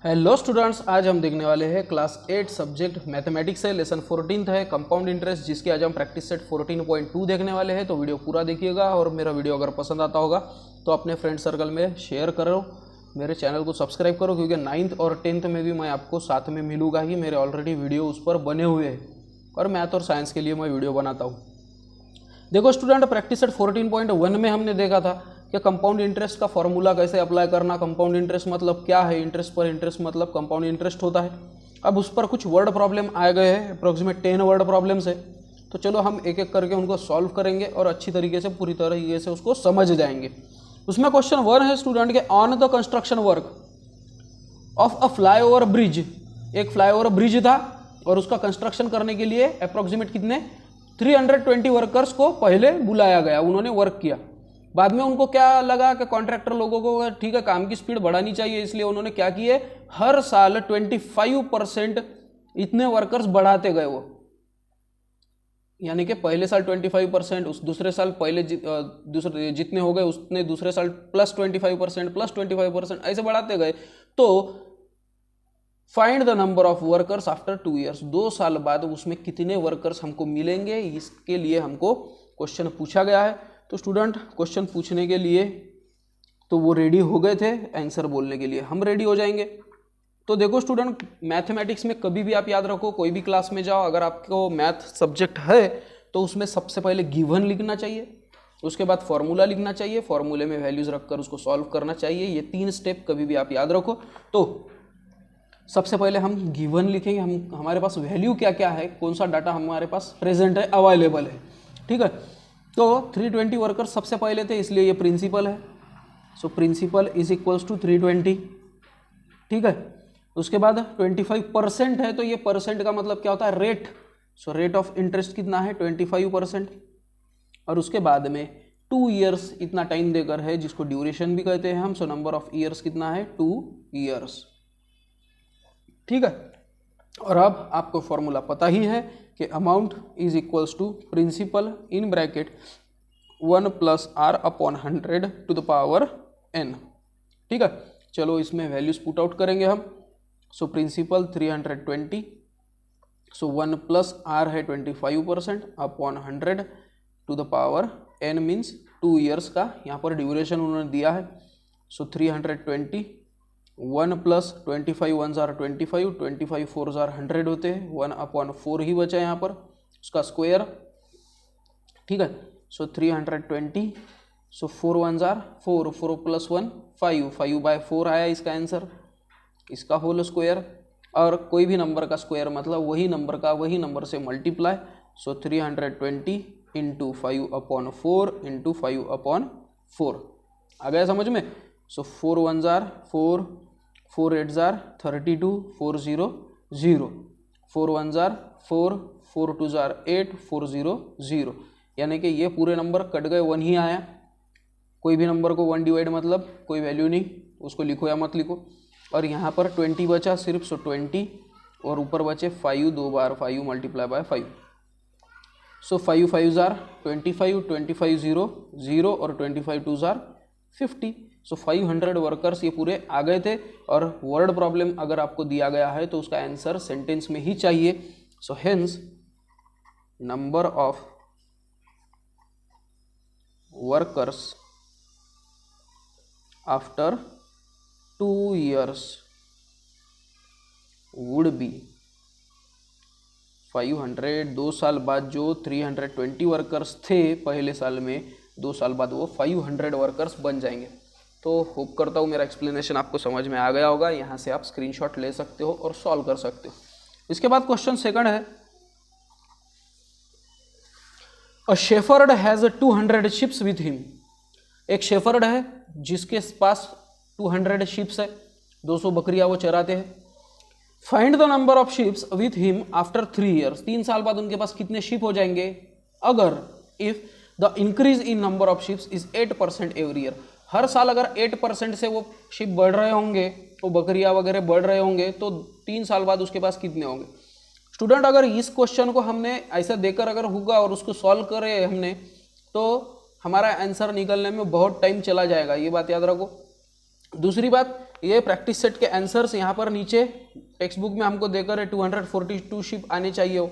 Hello students, आज हम देखने वाले हैं क्लास 8 सब्जेक्ट मैथमेटिक्स है, लेसन 14 है कंपाउंड इंटरेस्ट, जिसकी आज हम प्रैक्टिस सेट 14.2 देखने वाले हैं। तो वीडियो पूरा देखिएगा और मेरा वीडियो अगर पसंद आता होगा तो अपने फ्रेंड सर्कल में शेयर करो, मेरे चैनल को सब्सक्राइब करो, क्योंकि 9th और 10th में भी मैं आपको साथ में मिलूंगा ही। मेरे ऑलरेडी वीडियो उस पर बने हुए हैं और मैथ और साइंस के लिए मैं वीडियो बनाता हूँ। देखो स्टूडेंट, प्रैक्टिस सेट 14.1 में हमने देखा था कि कंपाउंड इंटरेस्ट का फॉर्मूला कैसे अप्लाई करना, कंपाउंड इंटरेस्ट मतलब क्या है, इंटरेस्ट पर इंटरेस्ट मतलब कंपाउंड इंटरेस्ट होता है। अब उस पर कुछ वर्ड प्रॉब्लम आ गए हैं, अप्रोक्सीमेट 10 वर्ड प्रॉब्लम्स है। तो चलो हम एक एक करके उनको सॉल्व करेंगे और अच्छी तरीके से पूरी तरीके से उसको समझ जाएंगे। उसमें क्वेश्चन 1 है स्टूडेंट के, on the construction work of a flyover bridge. एक फ्लाईओवर ब्रिज था और उसका कंस्ट्रक्शन करने के लिए अप्रोक्सीमेट कितने 320 वर्कर्स को पहले बुलाया गया, उन्होंने वर्क किया। बाद में उनको क्या लगा कि कॉन्ट्रैक्टर लोगों को ठीक है काम की स्पीड बढ़ानी चाहिए, इसलिए उन्होंने क्या किए, हर साल 25% इतने वर्कर्स बढ़ाते गए वो। यानी कि पहले साल 25%, उस दूसरे साल पहले दूसरे जितने हो गए उतने दूसरे साल प्लस 25%, ऐसे बढ़ाते गए। तो find the number of workers after 2 years, 2 साल बाद उसमें कितने वर्कर्स हमको मिलेंगे, इसके लिए हमको क्वेश्चन पूछा गया है। तो स्टूडेंट क्वेश्चन पूछने के लिए तो वो रेडी हो गए थे, आंसर बोलने के लिए हम रेडी हो जाएंगे। तो देखो स्टूडेंट, मैथमेटिक्स में कभी भी आप याद रखो, कोई भी क्लास में जाओ, अगर आपको मैथ सब्जेक्ट है तो उसमें सबसे पहले गिवन लिखना चाहिए, उसके बाद फॉर्मूला लिखना चाहिए, फॉर्मूले में वैल्यूज रखकर उसको सॉल्व करना चाहिए। ये 3 स्टेप कभी भी आप याद रखो। तो सबसे पहले हम गिवन लिखेंगे, हमारे पास वैल्यू क्या क्या है, कौन सा डाटा हमारे पास प्रेजेंट है, अवेलेबल है। ठीक है, तो 320 वर्कर्स सबसे पहले थे, इसलिए ये प्रिंसिपल है। सो प्रिंसिपल इज इक्वल्स टू 320। ठीक है, उसके बाद 25% है, तो ये परसेंट का मतलब क्या होता है, rate. So rate of interest कितना है, 25%। और उसके बाद में 2 ईयर्स इतना टाइम देकर है, जिसको ड्यूरेशन भी कहते हैं हम। सो नंबर ऑफ ईयर्स कितना है, 2 ईयर्स। ठीक है, और अब आपको फॉर्मूला पता ही है कि amount is equals to principal in bracket 1 + r/100 to the power n। ठीक है, चलो इसमें वैल्यूज पुट आउट करेंगे हम। सो प्रिंसिपल 320, सो 1 + r है 25% upon 100 to the power n means 2 years का यहाँ पर ड्यूरेशन उन्होंने दिया है। सो 320, 1 + 25 1 जार 25, 25 4 जार 100 होते हैं, 1/4 ही बचा यहाँ पर, उसका स्क्वायर। ठीक है, सो 320, सो 4 1 जार 4, 4 + 1 5, 5/4 आया इसका आंसर, इसका होल स्क्वायर। और कोई भी नंबर का स्क्वायर मतलब वही नंबर का वही नंबर से मल्टीप्लाई। सो 320 × 5/4 × 5/4 आ गया समझ में। सो 4 1 जार 4, 4 8 जार 32, 4 0 0, 4 1 जार 4, 4 2 जार 8, 4 0 0। यानी कि ये पूरे नंबर कट गए, 1 ही आया। कोई भी नंबर को 1 डिवाइड मतलब कोई वैल्यू नहीं, उसको लिखो या मत लिखो। और यहाँ पर 20 बचा सिर्फ, सो 20 और ऊपर बचे 5, 2 बार 5 × 5। सो 5 5 जार 25, 25 0 0 और 25 2 जार 50। सो 500 वर्कर्स ये पूरे आ गए थे। और वर्ड प्रॉब्लम अगर आपको दिया गया है तो उसका आंसर सेंटेंस में ही चाहिए। सो hence number of workers after 2 years would be 500। 2 साल बाद जो 320 वर्कर्स थे पहले साल में, 2 साल बाद वो 500 वर्कर्स बन जाएंगे। तो होप करता हूँ मेरा एक्सप्लेनेशन आपको समझ में आ गया होगा। यहाँ से आप स्क्रीनशॉट ले सकते हो और सॉल्व कर सकते हो। इसके बाद क्वेश्चन 2 है, a shepherd has 200 sheeps with him. एक शेफर्ड है जिसके पास 200 शिप्स है, 200 बकरियां वो चराते हैं। Find the number of ships with him after 3 years. 3 साल बाद उनके पास कितने शिप हो जाएंगे, अगर if the increase in number of sheeps is 8% every year. हर साल अगर 8% से वो शिप बढ़ रहे होंगे, वो बकरियां वगैरह बढ़ रहे होंगे, तो 3 साल बाद उसके पास कितने होंगे। स्टूडेंट, अगर इस क्वेश्चन को हमने ऐसा देकर अगर होगा और उसको सॉल्व करे हमने, तो हमारा आंसर निकलने में बहुत टाइम चला जाएगा, ये बात याद रखो। दूसरी बात, ये प्रैक्टिस सेट के आंसर्स यहाँ पर नीचे टेक्स्ट बुक में हमको देकर है 242 शिप आने चाहिए हो,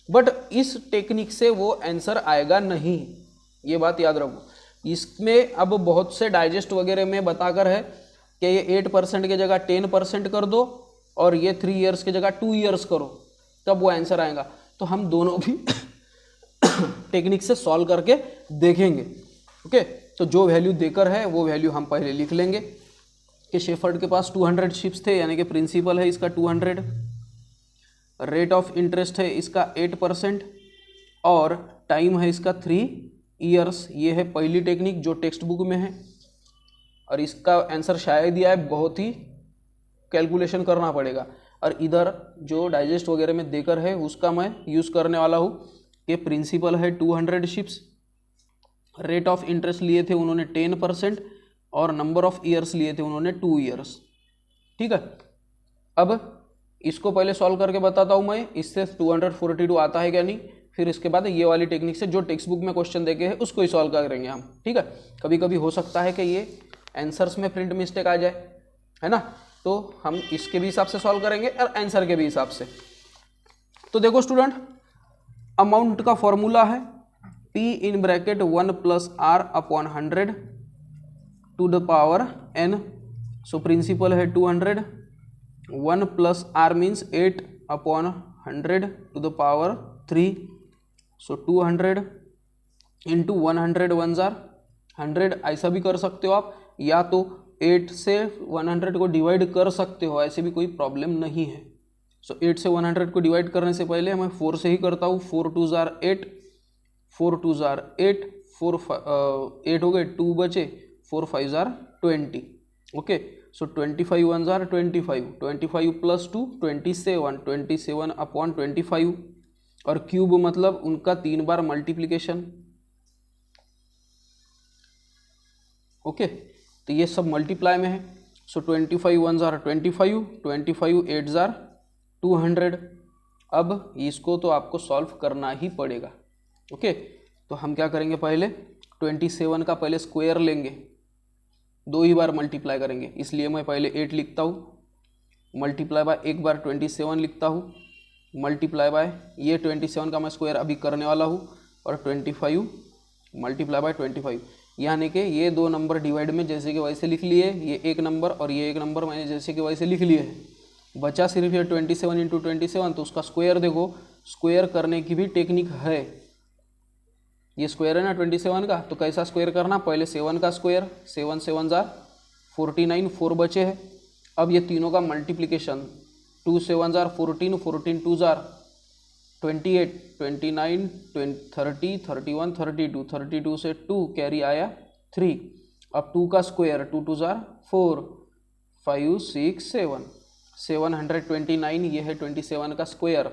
बट इस टेक्निक से वो आंसर आएगा नहीं, ये बात याद रखो। इसमें अब बहुत से डाइजेस्ट वगैरह में बताकर है कि ये 8% की जगह 10% कर दो और ये 3 इयर्स की जगह 2 इयर्स करो, तब वो आंसर आएगा। तो हम दोनों भी टेक्निक से सॉल्व करके देखेंगे। ओके, तो जो वैल्यू देकर है वो वैल्यू हम पहले लिख लेंगे कि शेफर्ड के पास 200 शिप्स थे, यानी कि प्रिंसिपल है इसका 200, रेट ऑफ इंटरेस्ट है इसका 8% और टाइम है इसका 3 इयर्स। ये है पहली टेक्निक जो टेक्स्ट बुक में है, और इसका आंसर शायद ही आए, बहुत ही कैलकुलेशन करना पड़ेगा। और इधर जो डाइजेस्ट वगैरह में देकर है उसका मैं यूज़ करने वाला हूँ कि प्रिंसिपल है 200 शिप्स, रेट ऑफ इंटरेस्ट लिए थे उन्होंने 10% और नंबर ऑफ ईयर्स लिए थे उन्होंने 2 इयर्स। ठीक है, अब इसको पहले सॉल्व करके बताता हूँ मैं, इससे 242 आता है क्या नहीं, फिर इसके बाद ये वाली टेक्निक से जो टेक्स्ट बुक में क्वेश्चन देखे हैं उसको ही सॉल्व करेंगे हम। ठीक है, कभी कभी हो सकता है कि ये आंसर्स में प्रिंट मिस्टेक आ जाए, है ना, तो हम इसके भी हिसाब से सॉल्व करेंगे और आंसर के भी हिसाब से। तो देखो स्टूडेंट, अमाउंट का फॉर्मूला है P in bracket 1 + R upon 100 to the power n। So principal है 200, 1 + R मीन्स 8 upon 100 to the power 3। So 200 into 100 1 जार 100, ऐसा भी कर सकते हो आप, या तो 8 से 100 को डिवाइड कर सकते हो, ऐसे भी कोई प्रॉब्लम नहीं है। सो 8 से 100 को डिवाइड करने से पहले मैं 4 से ही करता हूँ। 4 2 जार 8, 4 2 जार 8, 8 हो गए, 2 बचे, 4 5 जार 20। ओके, सो 25 1 जार 25, 25 + 2 27, 27 अपॉन 25, और क्यूब मतलब उनका 3 बार मल्टीप्लिकेशन। ओके, तो ये सब मल्टीप्लाई में है। सो 25 1 जार 25, 25 8 जार 200। अब इसको तो आपको सॉल्व करना ही पड़ेगा। ओके, तो हम क्या करेंगे, पहले 27 का पहले स्क्वायर लेंगे, 2 ही बार मल्टीप्लाई करेंगे, इसलिए मैं पहले 8 लिखता हूँ, मल्टीप्लाई बाय एक बार 27 लिखता हूँ, मल्टीप्लाई बाय ये 27 का मैं स्क्वायर अभी करने वाला हूँ, और 25 मल्टीप्लाई बाय 25, यानी कि ये 2 नंबर डिवाइड में जैसे कि वैसे लिख लिए, ये 1 नंबर और ये 1 नंबर मैंने जैसे कि वैसे लिख लिए है। बचा सिर्फ ये 27 इंटू 27, तो उसका स्क्वायर देखो, स्क्वायर करने की भी टेक्निक है। ये स्क्वायर है ना 27 का, तो कैसा स्क्वायर करना, पहले 7 का स्क्वायर, 7 7 जार 49, 4 बचे हैं। अब ये तीनों का मल्टीप्लिकेशन, 2 7 जार 14, 14 2 जार 28, 29 30 31 32, 32 से 2 कैरी आया 3। अब 2 का स्क्वायर, 2 2 जार 4, 5 6 7, 729, ये है 27 का स्क्वायर।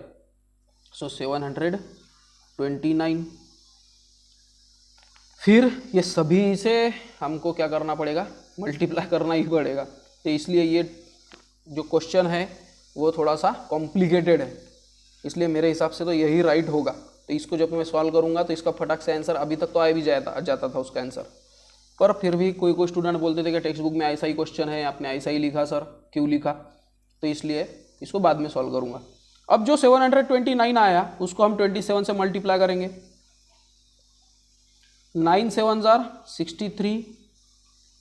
सो 729। फिर ये सभी से हमको क्या करना पड़ेगा, मल्टीप्लाई करना ही पड़ेगा। तो इसलिए ये जो क्वेश्चन है वो थोड़ा सा कॉम्प्लिकेटेड है, इसलिए मेरे हिसाब से तो यही राइट होगा। तो इसको जब मैं सॉल्व करूंगा तो इसका फटाक से आंसर अभी तक तो आ भी जाता था उसका आंसर, पर फिर भी कोई स्टूडेंट बोलते थे कि टेक्स्ट बुक में ऐसा ही क्वेश्चन है, आपने ऐसा ही लिखा सर, क्यों लिखा, तो इसलिए इसको बाद में सॉल्व करूंगा। अब जो 729 आया उसको हम 27 से मल्टीप्लाई करेंगे, 9 7 jar 63,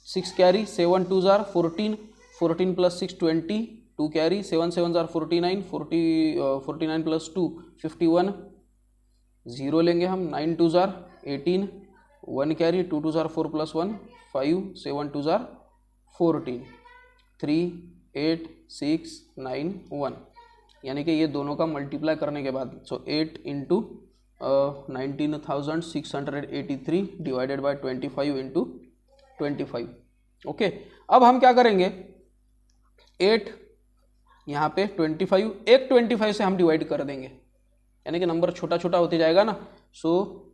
6 carry, 7 2 jar 14, 14 + 6 20, 2 carry, 7 7 jar 49, 49 + 2 51, 0 लेंगे हम, 9 2 जार 18, 1 कैरी, 2 2 जार 4 + 1 5, 7 2 जार 14, 3 8 6 9 1, यानी कि ये दोनों का मल्टीप्लाई करने के बाद, सो 8 into 19,683 divided by 25 into 25। Okay, अब हम क्या करेंगे, 8 यहाँ पे 25, एक 25 से हम डिवाइड कर देंगे, यानी कि नंबर छोटा छोटा होते जाएगा ना। सो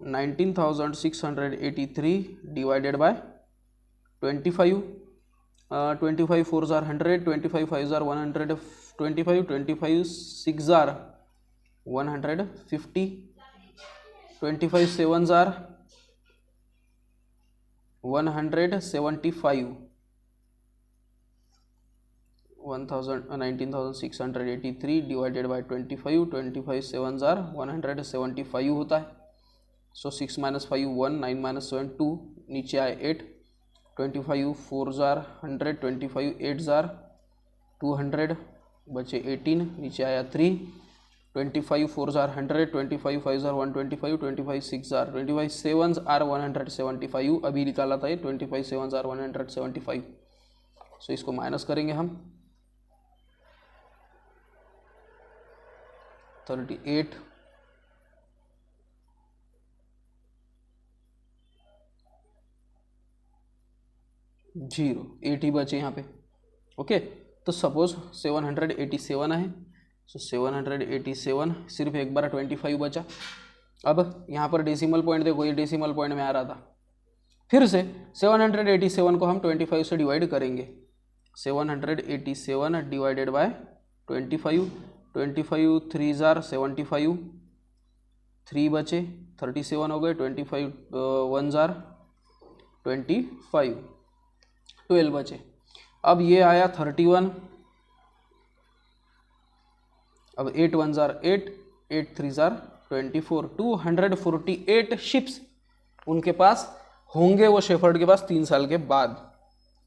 19,683 divided by 25, 25 4 jar 100, 25 5 jar 125, 25 6 jar 150, 25 7 jar 175, 19,683 divided by 25, 25 7 jar 175 होता है। सो 6 - 5 1, 9 - 7 2, नीचे आए 8, 25 4 जार 100, 25 8 जार 200, बचे 18, नीचे आया 3, 25 4 जार 100, 25 5 जार 125, 25 6 जार 25 7 आर 175, अभी निकाला था ये 25 7 जार 175। सो इसको माइनस करेंगे हम, 38 0, 8 ही बचे यहाँ पे। ओके, तो सपोज 787 है। सो 787, सिर्फ एक बार 25 बचा। अब यहाँ पर डेसिमल पॉइंट देखो, ये डेसिमल पॉइंट में आ रहा था। फिर से 787 को हम 25 से डिवाइड करेंगे। 787 डिवाइडेड बाय 25, 25 3 जार 75, 3 बचे 37 हो गए, 25 1 जार 25, 12 बचे। अब ये आया 31, अब 8 1 जार 8, 8 3 जार 24, 248 शिप्स उनके पास होंगे, वो शेफर्ड के पास 3 साल के बाद।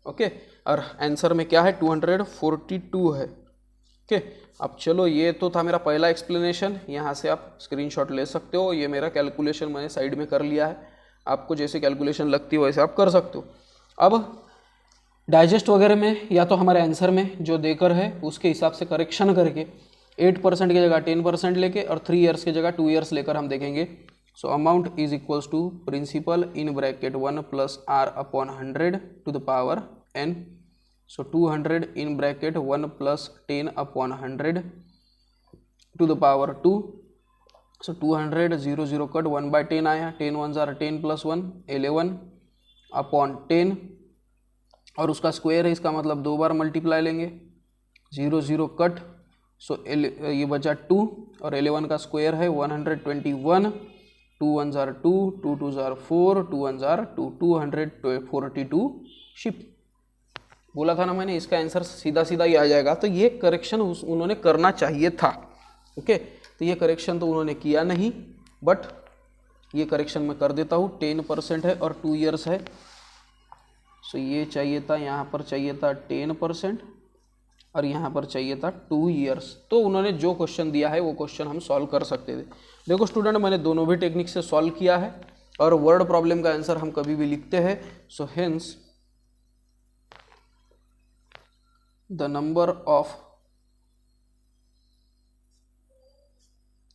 ओके, और आंसर में क्या है 242 है। ओके, अब चलो ये तो था मेरा पहला एक्सप्लेनेशन, यहाँ से आप स्क्रीनशॉट ले सकते हो। ये मेरा कैलकुलेशन मैंने साइड में कर लिया है, आपको जैसे कैलकुलेशन लगती है वैसे आप कर सकते हो। अब डाइजेस्ट वगैरह में या तो हमारे आंसर में जो देकर है उसके हिसाब से करेक्शन करके 8% की जगह 10% लेके और 3 ईयर्स की जगह 2 ईयर्स लेकर हम देखेंगे। So amount is equals to principal in bracket 1 plus R upon 100 to the power n। So 200 in bracket 1 plus 10 upon 100 to the power 2। So 200 0 0 cut 1/10 आया, 10 1 जार 10 प्लस 1 11 अपॉन 10, और उसका स्क्वायर है, इसका मतलब 2 बार मल्टीप्लाई लेंगे। 0 0 कट, सो ये बचा 2 और 11 का स्क्वायर है 121, 2 1 जार 2, 2 2 जार 4, 2 1 जार 2, 242 शिप। बोला था ना मैंने, इसका आंसर सीधा सीधा ही आ जाएगा। तो ये करेक्शन उन्होंने करना चाहिए था। ओके, तो ये करेक्शन तो उन्होंने किया नहीं, बट ये करेक्शन मैं कर देता हूँ। 10% है और 2 ईयर्स है। सो ये चाहिए था, यहाँ पर चाहिए था 10% और यहाँ पर चाहिए था 2 ईयर्स। तो उन्होंने जो क्वेश्चन दिया है वो क्वेश्चन हम सॉल्व कर सकते थे। देखो स्टूडेंट, मैंने दोनों भी टेक्निक से सॉल्व किया है और वर्ड प्रॉब्लम का आंसर हम कभी भी लिखते हैं। सो hence the number of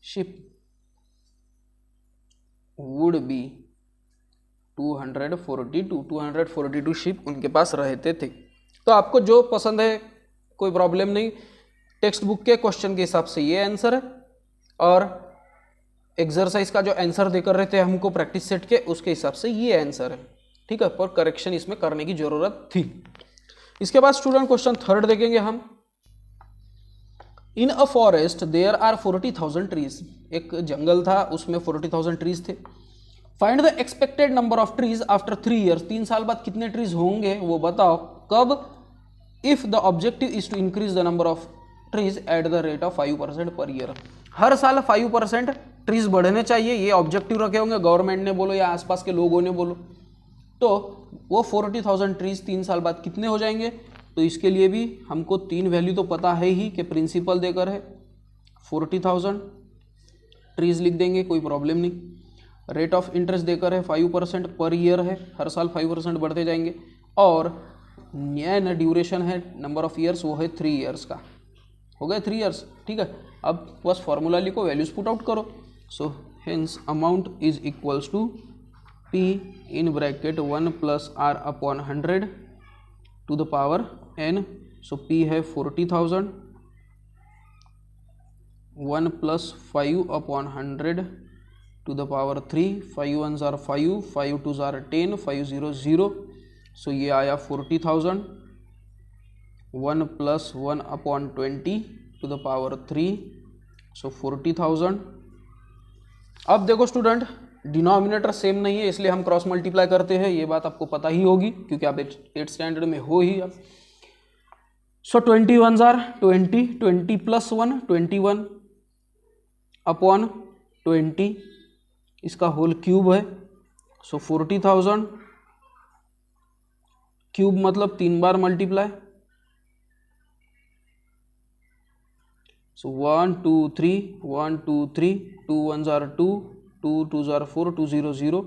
ship would be 242 ship उनके पास रहते थे। तो आपको जो पसंद है कोई प्रॉब्लम नहीं, टेक्स्ट बुक के क्वेश्चन के हिसाब से ये आंसर है और एक्सरसाइज का जो आंसर देकर रहे थे हमको प्रैक्टिस सेट के, उसके हिसाब से ये आंसर है। ठीक है, पर करेक्शन इसमें करने की जरूरत थी। इसके बाद स्टूडेंट क्वेश्चन 3 देखेंगे हम। In a forest there are 40,000 trees. एक जंगल था, उसमें 40,000 ट्रीज थे। Find the expected number of trees after 3 years. 3 साल बाद कितने ट्रीज होंगे वो बताओ। कब? If the objective is to increase the number of trees at the rate of 5% per year. हर साल 5% ट्रीज बढ़ने चाहिए, ये ऑब्जेक्टिव रखे होंगे गवर्नमेंट ने बोलो या आसपास के लोगों ने बोलो। तो वो 40,000 ट्रीज 3 साल बाद कितने हो जाएंगे? तो इसके लिए भी हमको 3 वैल्यू तो पता है ही कि प्रिंसिपल देकर है 40,000 ट्रीज लिख देंगे, कोई प्रॉब्लम नहीं। रेट ऑफ इंटरेस्ट देकर है 5% पर ईयर है, हर साल 5% बढ़ते जाएंगे। और न्याय ड्यूरेशन है नंबर ऑफ ईयर्स, वो है 3 ईयर्स का। हो गए 3 ईयर्स, ठीक है। अब बस फॉर्मूला लिखो, वैल्यूज पुट आउट करो। So hence amount is equals to P in bracket 1 plus R upon 100 to the power n। So P है 40,000, 1 plus 5 upon 100 to the power 3, 5 1s are 5, 5 2s are 10, 5 0 0। So ये आया 40,000, 1 plus 1 upon 20 to the power 3, so 40,000। अब देखो student, denominator same नहीं है इसलिए हम cross multiply करते हैं, ये बात आपको पता ही होगी क्योंकि आप 8th स्टैंडर्ड में हो ही अब। सो 21 जार 20, 20 प्लस 1 21 अपॉन 20, इसका होल क्यूब है। सो 40,000 क्यूब मतलब 3 बार मल्टीप्लाई। सो 1 2 3 1 2 3 2 1 jar 2 2 2 jar 4 2 0 0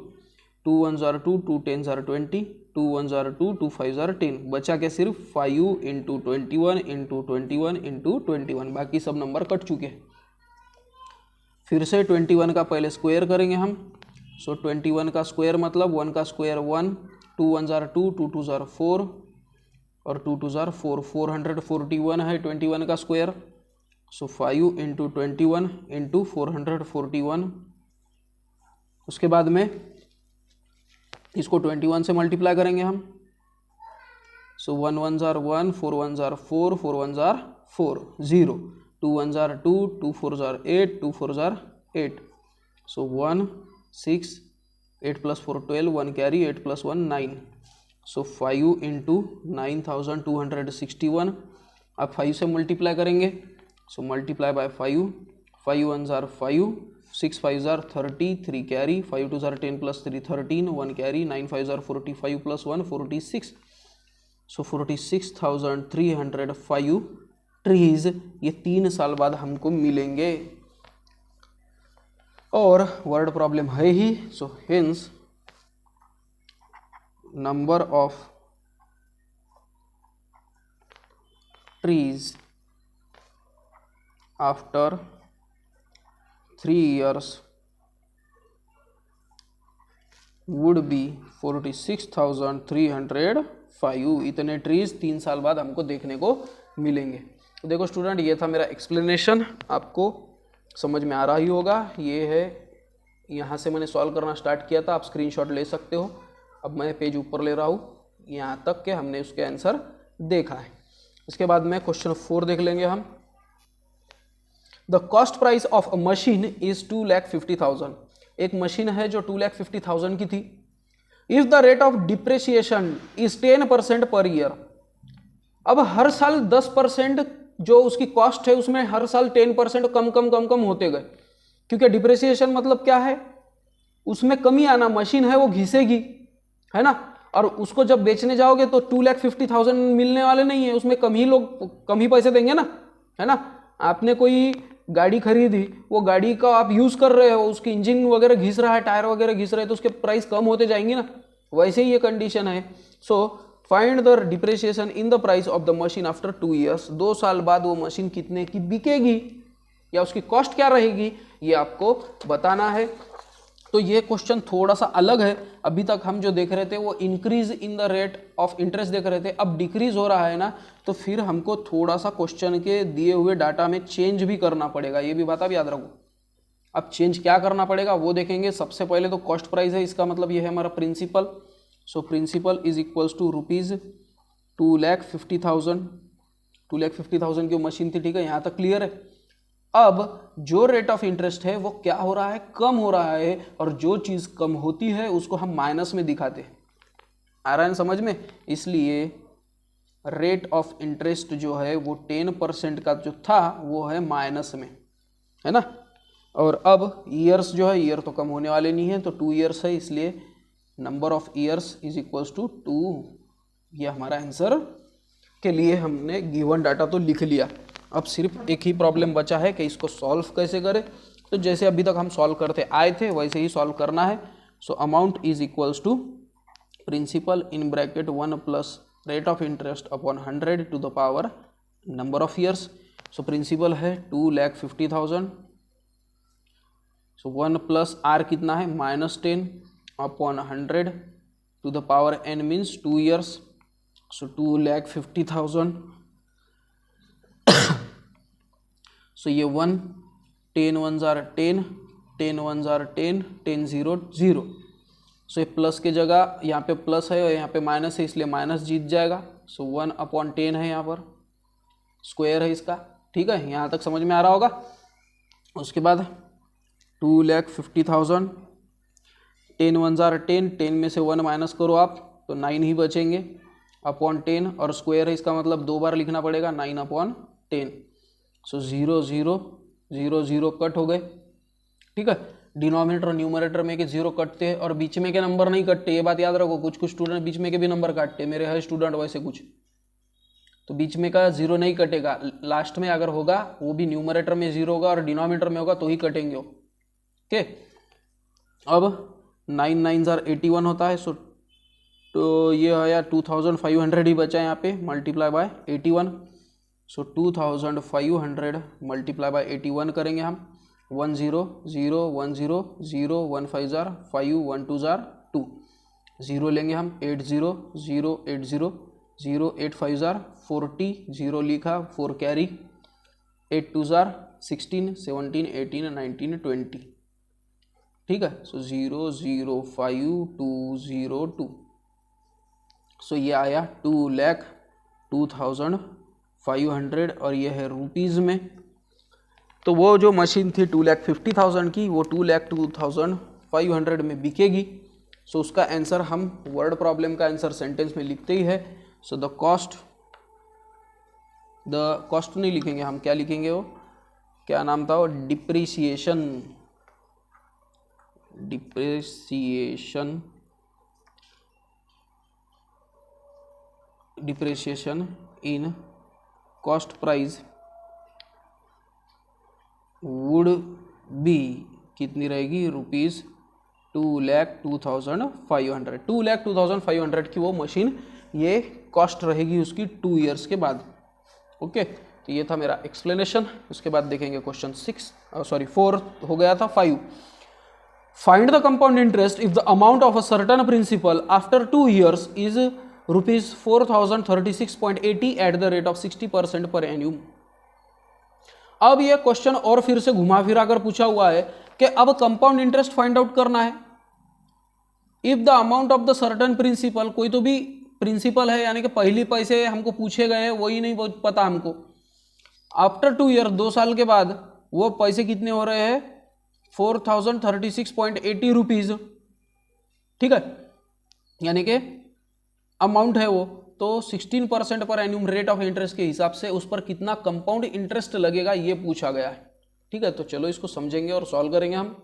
2 1 jar 2 2 10 jar 20 2 1 jar 2 2 5 jar 10। बचा क्या सिर्फ 5 इंटू 21 इंटू 21 इंटू 21, बाकी सब नंबर कट चुके हैं। फिर से 21 का पहले स्क्वायर करेंगे हम। सो 21 का स्क्वायर मतलब 1 का स्क्वायर 1, 2 1 जार 2 2 2 जार 4 और 2 2 जार 4, 441 है 21 का स्क्वायर। सो 5 इंटू 21 इंटू 441। उसके बाद में इसको 21 से मल्टीप्लाई करेंगे हम। सो 1 1 jar 1 4 1 jar 4 4 1 jar 4 0 2 1 jar 2 2 4 jar 8 2 4 jar 8। सो 1 6 8 प्लस 4 12 1 कैरी 8 प्लस 1 9। सो 5 इंटू 9261। अब 5 से मल्टीप्लाई करेंगे। So multiply by 5 5 1 jar 5 6 5 jar 30 3 carry 5 2 jar 10 plus 3 13 1 carry 9 5 jar 45 plus 1 46। So 46,305 trees ये 3 साल बाद हमको मिलेंगे और वर्ड प्रॉब्लम है ही। So hence number of trees after 3 years would be 46,305। इतने ट्रीज 3 साल बाद हमको देखने को मिलेंगे। तो देखो स्टूडेंट, ये था मेरा एक्सप्लेनेशन, आपको समझ में आ रहा ही होगा। ये है, यहाँ से मैंने सॉल्व करना स्टार्ट किया था, आप स्क्रीनशॉट ले सकते हो। अब मैं पेज ऊपर ले रहा हूँ, यहाँ तक के हमने उसके आंसर देखा है। इसके बाद में क्वेश्चन 4 देख लेंगे हम। The cost price of a machine is 2,50,000। एक मशीन है जो 2,50,000 की थी। If the rate of depreciation is 10% per year. अब हर साल 10% जो उसकी कॉस्ट है उसमें हर साल 10% कम कम कम कम होते गए, क्योंकि डिप्रिसिएशन मतलब क्या है, उसमें कमी आना। मशीन है वो घिसेगी, है ना, और उसको जब बेचने जाओगे तो 2,50,000 मिलने वाले नहीं है, उसमें कम ही पैसे देंगे ना, है ना। आपने कोई गाड़ी खरीदी, वो गाड़ी का आप यूज कर रहे हो, उसकी इंजन वगैरह घिस रहा है, टायर वगैरह घिस रहे हैं, तो उसके प्राइस कम होते जाएंगे ना। वैसे ही ये कंडीशन है। So find the depreciation in the price of the machine after 2 years। 2 साल बाद वो मशीन कितने की बिकेगी या उसकी कॉस्ट क्या रहेगी, ये आपको बताना है। तो ये क्वेश्चन थोड़ा सा अलग है। अभी तक हम जो देख रहे थे वो increase in the rate of interest देख रहे थे, अब डिक्रीज हो रहा है ना, तो फिर हमको थोड़ा सा क्वेश्चन के दिए हुए डाटा में चेंज भी करना पड़ेगा। ये भी बात आप याद रखो। अब चेंज क्या करना पड़ेगा वो देखेंगे। सबसे पहले तो कॉस्ट प्राइस है, इसका मतलब ये है हमारा principal. So principal is equals to rupees 2,50,000। 2,50,000 की मशीन थी, ठीक है, यहाँ तक क्लियर है। अब जो रेट ऑफ इंटरेस्ट है वो क्या हो रहा है, कम हो रहा है, और जो चीज़ कम होती है उसको हम माइनस में दिखाते हैं। आ रहा है समझ में। इसलिए रेट ऑफ इंटरेस्ट जो है वो 10% का जो था वो है माइनस में, है ना। और अब ईयर्स जो है, ईयर तो कम होने वाले नहीं है, तो 2 years है, इसलिए number of years is equals to 2। ये हमारा आंसर के लिए हमने गिवन डाटा तो लिख लिया। अब सिर्फ एक ही प्रॉब्लम बचा है कि इसको सॉल्व कैसे करें। तो जैसे अभी तक हम सॉल्व करते आए थे वैसे ही सॉल्व करना है। So amount is equals to principal in bracket 1 plus rate of interest upon 100 to the power number of years. So principal है 2,50,000। सो 1 प्लस आर कितना है -10 upon 100 to the power n means 2 years। So 2,50,000। So ये 1 10 1 jar 10 10 1 jar 10 10 0 0। सो ये plus के जगह यहाँ पे plus है और यहाँ पे माइनस है, इसलिए माइनस जीत जाएगा। सो 1 अपॉन 10 है, यहाँ पर स्क्वायर है इसका, ठीक है, यहाँ तक समझ में आ रहा होगा। उसके बाद 2,50,000 10 1 जार 10 10 में से 1 माइनस करो आप तो 9 ही बचेंगे। अपॉन 10 और स्क्वायर है इसका मतलब 2 बार लिखना पड़ेगा 9/10। सो 0 0 0 0 कट हो गए। ठीक है, डिनोमिनेटर और न्यूमरेटर में के 0 कटते हैं और बीच में के नंबर नहीं कटते, ये बात याद रखो। कुछ कुछ स्टूडेंट बीच में के भी नंबर काटते हैं, मेरे है स्टूडेंट वैसे कुछ, तो बीच में का 0 नहीं कटेगा। लास्ट में अगर होगा वो भी न्यूमरेटर में 0 होगा और डिनोमिनेटर में होगा तो ही कटेंगे। ओके, अब 9 9 81 होता है। सो तो ये आया 2500 ही बचा यहाँ पे, multiply by 81। So 2500 multiply by 81 करेंगे हम। 1 0 0 1 0 0 1 5 5 1 2 2 0 लेंगे हम। 8 0 0 8 0 0 8 5 40 0 लिखा, 4 कैरी, 8 2 16 17 18 19 20। ठीक है, सो 0 0 5 2 0 2। सो ये आया 2,02,500 और ये है रुपीज़ में। तो वो जो मशीन थी 2,50,000 की, वो 2,02,500 में बिकेगी। सो उसका आंसर हम वर्ड प्रॉब्लम का आंसर सेंटेंस में लिखते ही है। सो द कॉस्ट नहीं लिखेंगे हम, क्या लिखेंगे, वो क्या नाम था वो, depreciation in cost price would be कितनी रहेगी, ₹2,02,500। 2,02,500 की वो मशीन, ये कॉस्ट रहेगी उसकी 2 ईयर्स के बाद। ओके, तो ये था मेरा एक्सप्लेनेशन। उसके बाद देखेंगे क्वेश्चन 4 हो गया था 5। Find the compound interest if the amount of a certain principal after 2 years is ₹4,036.80 at the rate of 60% per एन्यूम। अब ये क्वेश्चन और फिर से घुमा फिरा कर पूछा हुआ है कि अब कंपाउंड इंटरेस्ट फाइंड आउट करना है। If the amount of the certain principal, कोई तो भी प्रिंसिपल है, यानी कि पहली पैसे हमको पूछे गए हैं वही नहीं पता हमको। आफ्टर 2 ईयर, 2 साल के बाद वो पैसे कितने हो रहे हैं, 4,036.80 रुपीज। ठीक है, यानी कि अमाउंट है वो, तो 16% पर एन्यूम रेट ऑफ इंटरेस्ट के हिसाब से उस पर कितना कंपाउंड इंटरेस्ट लगेगा ये पूछा गया है। ठीक है, तो चलो इसको समझेंगे और सॉल्व करेंगे हम।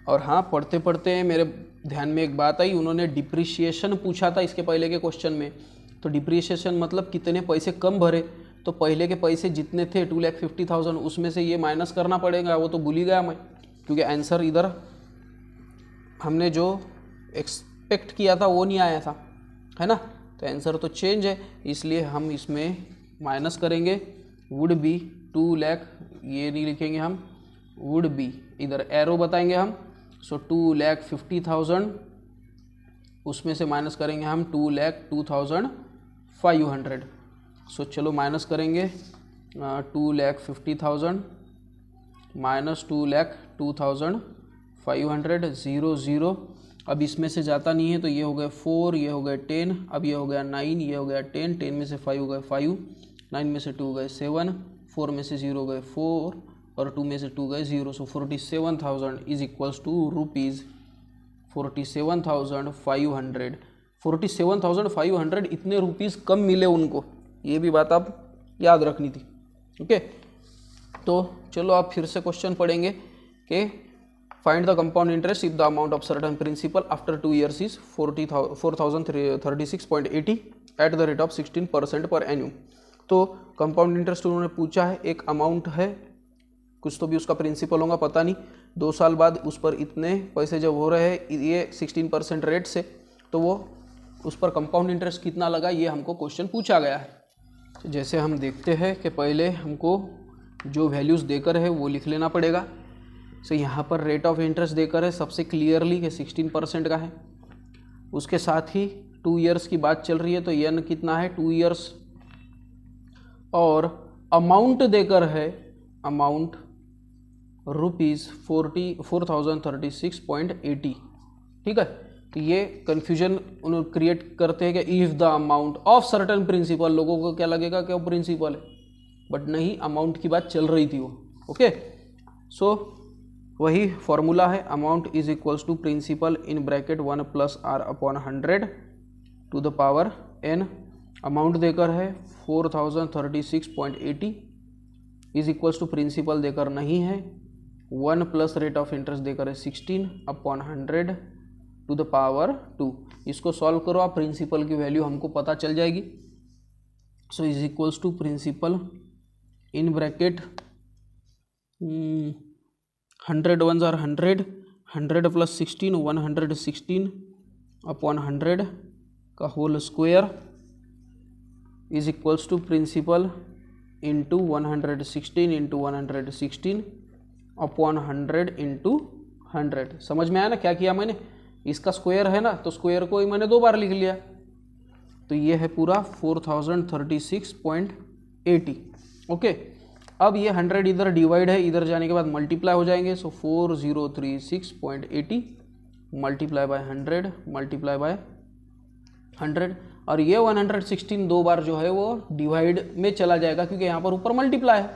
और हाँ, पढ़ते पढ़ते मेरे ध्यान में एक बात आई, उन्होंने डिप्रिशिएशन पूछा था इसके पहले के क्वेश्चन में। तो डिप्रिशिएशन मतलब कितने पैसे कम भरे, तो पहले के पैसे जितने थे 2,50,000 उसमें से ये माइनस करना पड़ेगा। वो तो भूल ही गया मैं, क्योंकि आंसर इधर हमने जो एक्सपेक्ट किया था वो नहीं आया था, है ना। तो आंसर तो चेंज है, इसलिए हम इसमें माइनस करेंगे। वुड बी 2 लाख, ये नहीं लिखेंगे हम, वुड बी इधर एरो बताएंगे हम। सो 2,50,000 उसमें से माइनस करेंगे हम 2,02,500। सो चलो माइनस करेंगे 2,50,000 माइनस 2,02,500, 0 0। अब इसमें से जाता नहीं है तो ये हो गए 4, ये हो गए 10, अब ये हो गया 9, ये हो गया 10, 10 में से 5 हो गए 5, 9 में से 2 गए 7, 4 में से 0 गए 4 और 2 में से 2 गए 0। सो 47,000 इज इक्वल्स टू रुपीज़ 47,500। 47,500 इतने रुपीज़ कम मिले उनको, ये भी बात आप याद रखनी थी। ओके, तो चलो आप फिर से क्वेश्चन पढ़ेंगे कि find the compound interest if the amount of certain principal after 2 years is 4,036.80 at the rate of 16% per एन्यूम। तो कंपाउंड इंटरेस्ट उन्होंने पूछा है, एक अमाउंट है, कुछ तो भी उसका प्रिंसिपल होगा पता नहीं, 2 साल बाद उस पर इतने पैसे जब हो रहे हैं ये 16% रेट से, तो वो उस पर कंपाउंड इंटरेस्ट कितना लगा ये हमको क्वेश्चन पूछा गया है। तो जैसे हम देखते हैं कि पहले हमको जो वैल्यूज़ देकर है वो लिख लेना पड़ेगा। सो यहाँ पर रेट ऑफ इंटरेस्ट देकर है सबसे क्लियरली कि 16% का है। उसके साथ ही 2 ईयर्स की बात चल रही है, तो एन कितना है 2 ईयर्स, और अमाउंट देकर है, अमाउंट ₹4,036.80। ठीक है, तो ये कन्फ्यूजन उन्होंने क्रिएट करते हैं कि if the amount of certain principal, लोगों को क्या लगेगा कि वो प्रिंसिपल है, बट नहीं, अमाउंट की बात चल रही थी वो। ओके, सो वही फॉर्मूला है, amount is equals to principal in bracket 1 + R/100 to the power n amount देकर है 4036.80 इज इक्वल्स टू प्रिंसिपल देकर नहीं है, 1 प्लस रेट ऑफ इंटरेस्ट देकर है 16/100 टू द पावर 2। इसको सॉल्व करो आप, प्रिंसिपल की वैल्यू हमको पता चल जाएगी। So is equals to principal in bracket 100 1s are 100, 100 plus 16 116/100 का whole square is equals to principal into 116 into 116/100 into 100। समझ में आया ना क्या किया मैंने? इसका स्क्वायर है ना, तो स्क्वायर को ही मैंने 2 बार लिख लिया, तो ये है पूरा 4036.80। ओके, अब ये 100 इधर डिवाइड है, इधर जाने के बाद मल्टीप्लाई हो जाएंगे। सो 4036.80 मल्टीप्लाई बाय 100 मल्टीप्लाई बाय 100, और ये 116 2 बार जो है वो डिवाइड में चला जाएगा क्योंकि यहाँ पर ऊपर मल्टीप्लाई है।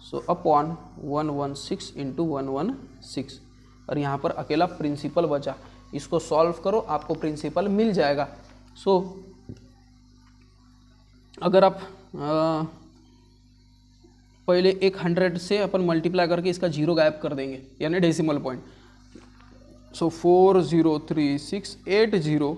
सो अपॉन 116 इंटू 116, और यहाँ पर अकेला प्रिंसिपल बचा। इसको सॉल्व करो, आपको प्रिंसिपल मिल जाएगा। सो अगर आप पहले एक 100 से अपन मल्टीप्लाई करके इसका 0 गायब कर देंगे, यानी डेसिमल पॉइंट। सो 403,680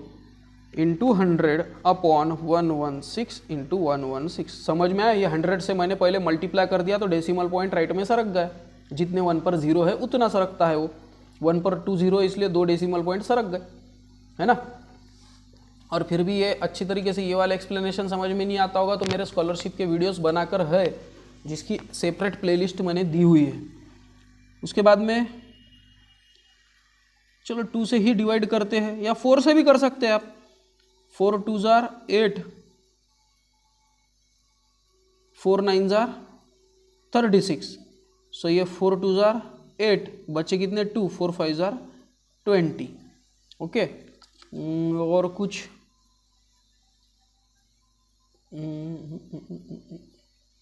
इंटू 100 अपॉन 116 इंटू 116। समझ में आया? ये 100 से मैंने पहले मल्टीप्लाई कर दिया तो डेसिमल पॉइंट राइट में सरक गया। जितने 1 पर 0 है उतना सरकता है वो, 1 पर 2 0 है इसलिए 2 डेसिमल पॉइंट सरक गए, है ना। और फिर भी ये अच्छी तरीके से ये वाला एक्सप्लेनेशन समझ में नहीं आता होगा तो मेरे स्कॉलरशिप के वीडियोस बनाकर है, जिसकी सेपरेट प्लेलिस्ट मैंने दी हुई है। उसके बाद में चलो 2 से ही डिवाइड करते हैं, या 4 से भी कर सकते हैं आप। 4 2s are 8, 4 9s are 36। सो ये 4 2s are 8, बच्चे कितने 2, 4 5s are 20। ओके, और कुछ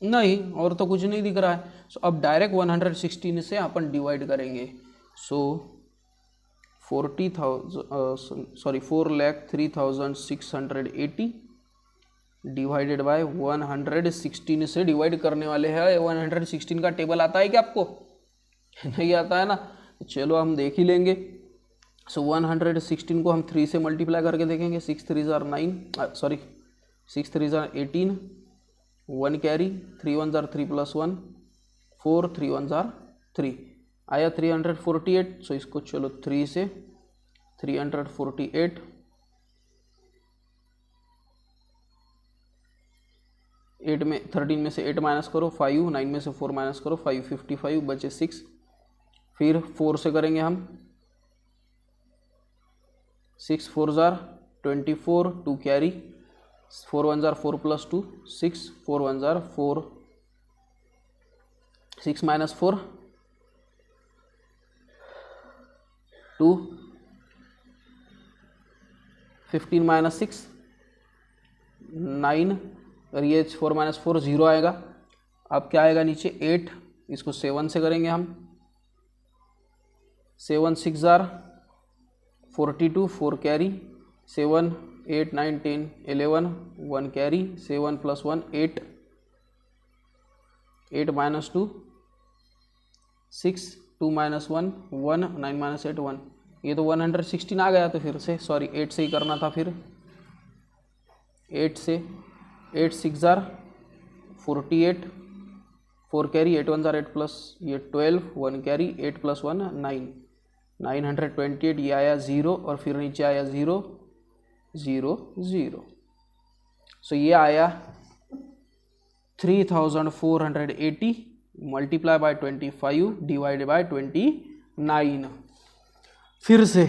नहीं, और तो कुछ नहीं दिख रहा है। सो अब डायरेक्ट 116 से अपन डिवाइड करेंगे। सो 4,03,680 डिवाइडेड बाय 116 से डिवाइड करने वाले हैं। 116 का टेबल आता है क्या आपको? नहीं आता है ना, चलो हम देख ही लेंगे। सो 116 को हम 3 से मल्टीप्लाई करके देखेंगे। 6 3s are 18, 1 carry, 3 1s are 3 + 1 4, 3 1s are 3, आया 348। सो इसको चलो 3 से 348, 13 में से 8 माइनस करो 5, 9 में से 4 माइनस करो 5, 55 बचे 6। फिर 4 से करेंगे हम, 6 4s are 24, 2 carry, 4 1s are 4 + 2 6, 4 1s are 4, 6 minus 4 2, 15 minus 6 9, और ये 4 minus 4 0 आएगा। अब क्या आएगा नीचे 8, इसको 7 से करेंगे हम। 7 6s are 42, 4 carry, 7 8 9 10 11, 1 carry, 7 + 1 8, 8 minus 2 6, 2 minus 1 1, 9 minus 8 1। ये तो 116 आ गया, तो फिर से 8 से ही करना था। फिर 8 से 8 6s are 48, 4 carry, 8 1s are 8 plus ये 12, 1 कैरी, 8 + 1 9, 928। ये आया 0, और फिर नीचे आया 0 0 0। सो ये आया 3480 मल्टीप्लाई बाय 25 डिवाइड बाय 29। फिर से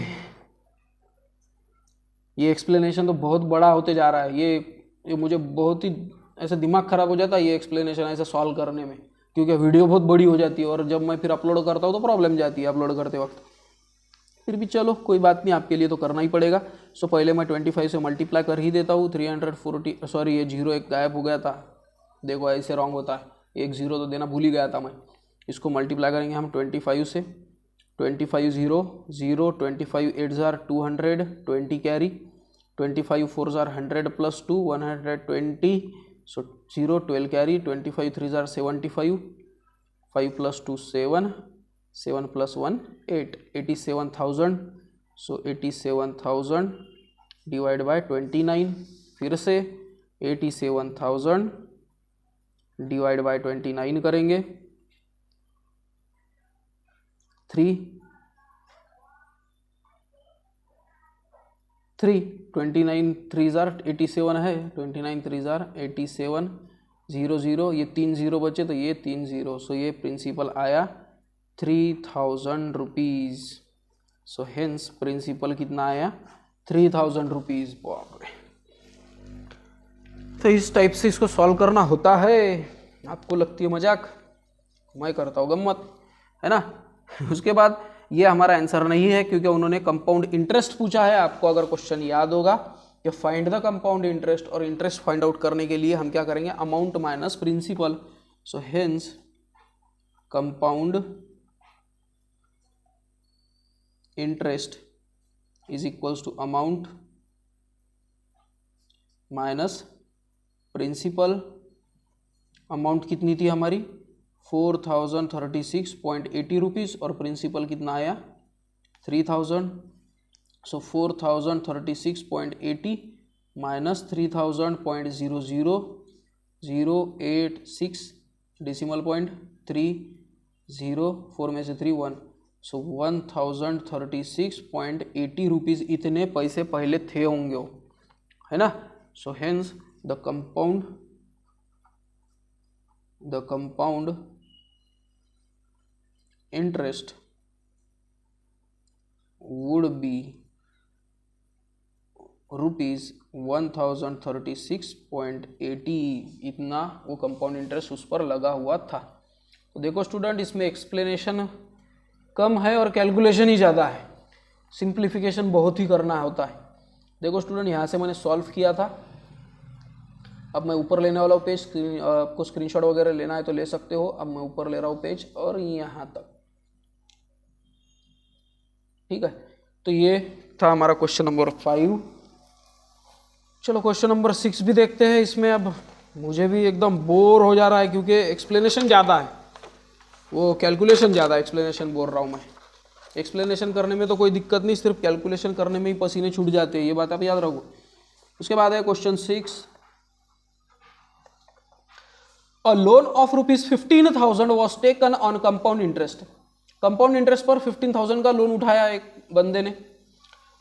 ये एक्सप्लेनेशन तो बहुत बड़ा होते जा रहा है। ये मुझे बहुत ही ऐसे दिमाग खराब हो जाता है ये एक्सप्लेनेशन ऐसे सॉल्व करने में, क्योंकि वीडियो बहुत बड़ी हो जाती है और जब मैं फिर अपलोड करता हूँ तो प्रॉब्लम जाती है अपलोड करते वक्त। फिर भी चलो कोई बात नहीं, आपके लिए तो करना ही पड़ेगा। सो पहले मैं 25 से मल्टीप्लाई कर ही देता हूँ। 340 सॉरी ये 0 एक गायब हो गया था, देखो ऐसे रॉन्ग होता है, एक 0 तो देना भूल ही गया था मैं। इसको मल्टीप्लाई करेंगे हम 25 से, 25 0 0, 25 8s are 200, 20 carry, 25 4 jar 100 plus 2 120, so 0 12 carry, 25 3 jar 75, 5 plus 2 7, 7 plus 1 8, 87,000, so 87,000 divide by 29, फिर से 87,000 डिवाइड बाय 29 करेंगे, 29 3 जार 87 है, 29 3 जार 87, 0 0, ये 3 0 बचे तो ये 3 0, सो ये प्रिंसिपल आया 3,000 रुपीज़। सो हेंस प्रिंसिपल कितना आया 3,000 रुपीज़। बाप रे, तो इस टाइप से इसको सॉल्व करना होता है। आपको लगती है मजाक, मैं करता हूँ गम्मत, है ना। उसके बाद ये हमारा आंसर नहीं है क्योंकि उन्होंने कंपाउंड इंटरेस्ट पूछा है। आपको अगर क्वेश्चन याद होगा कि फाइंड द कंपाउंड इंटरेस्ट, और इंटरेस्ट फाइंड आउट करने के लिए हम क्या करेंगे, amount minus principal. So hence compound interest is equals to amount minus principal. Amount कितनी थी हमारी 4,036.80 रुपीज़ और प्रिंसिपल कितना आया 3,000। सो 4,036.80 माइनस 3,000.00086 डेसिमल पॉइंट 3 4 में से 3 1, सो 1,036.80 रुपीज़ इतने पैसे पहले थे होंगे, है ना। So hence the compound interest would be rupees 1,036.80, इतना वो कंपाउंड इंटरेस्ट उस पर लगा हुआ था। तो देखो स्टूडेंट, इसमें एक्सप्लेनेशन कम है और कैलकुलेशन ही ज़्यादा है, सिंप्लीफिकेशन बहुत ही करना होता है। देखो स्टूडेंट, यहाँ से मैंने सॉल्व किया था, अब मैं ऊपर लेने वाला हूँ पेज, आपको स्क्रीनशॉट वगैरह लेना है तो ले सकते हो। अब मैं ऊपर ले रहा हूँ पेज और यहाँ तक, ठीक है। तो ये था हमारा क्वेश्चन नंबर 5। चलो क्वेश्चन नंबर 6 भी देखते हैं। इसमें अब मुझे भी एकदम बोर हो जा रहा है क्योंकि एक्सप्लेनेशन ज़्यादा है, वो कैलकुलेशन ज़्यादा है। एक्सप्लेनेशन बोल रहा हूँ मैं, एक्सप्लेनेशन करने में तो कोई दिक्कत नहीं, सिर्फ कैलकुलेशन करने में ही पसीने छूट जाते हैं, ये बात आप याद रखो। उसके बाद है question 6। A loan of rupees 15,000 was taken on compound interest. Compound interest पर 15,000 का लोन उठाया एक बंदे ने।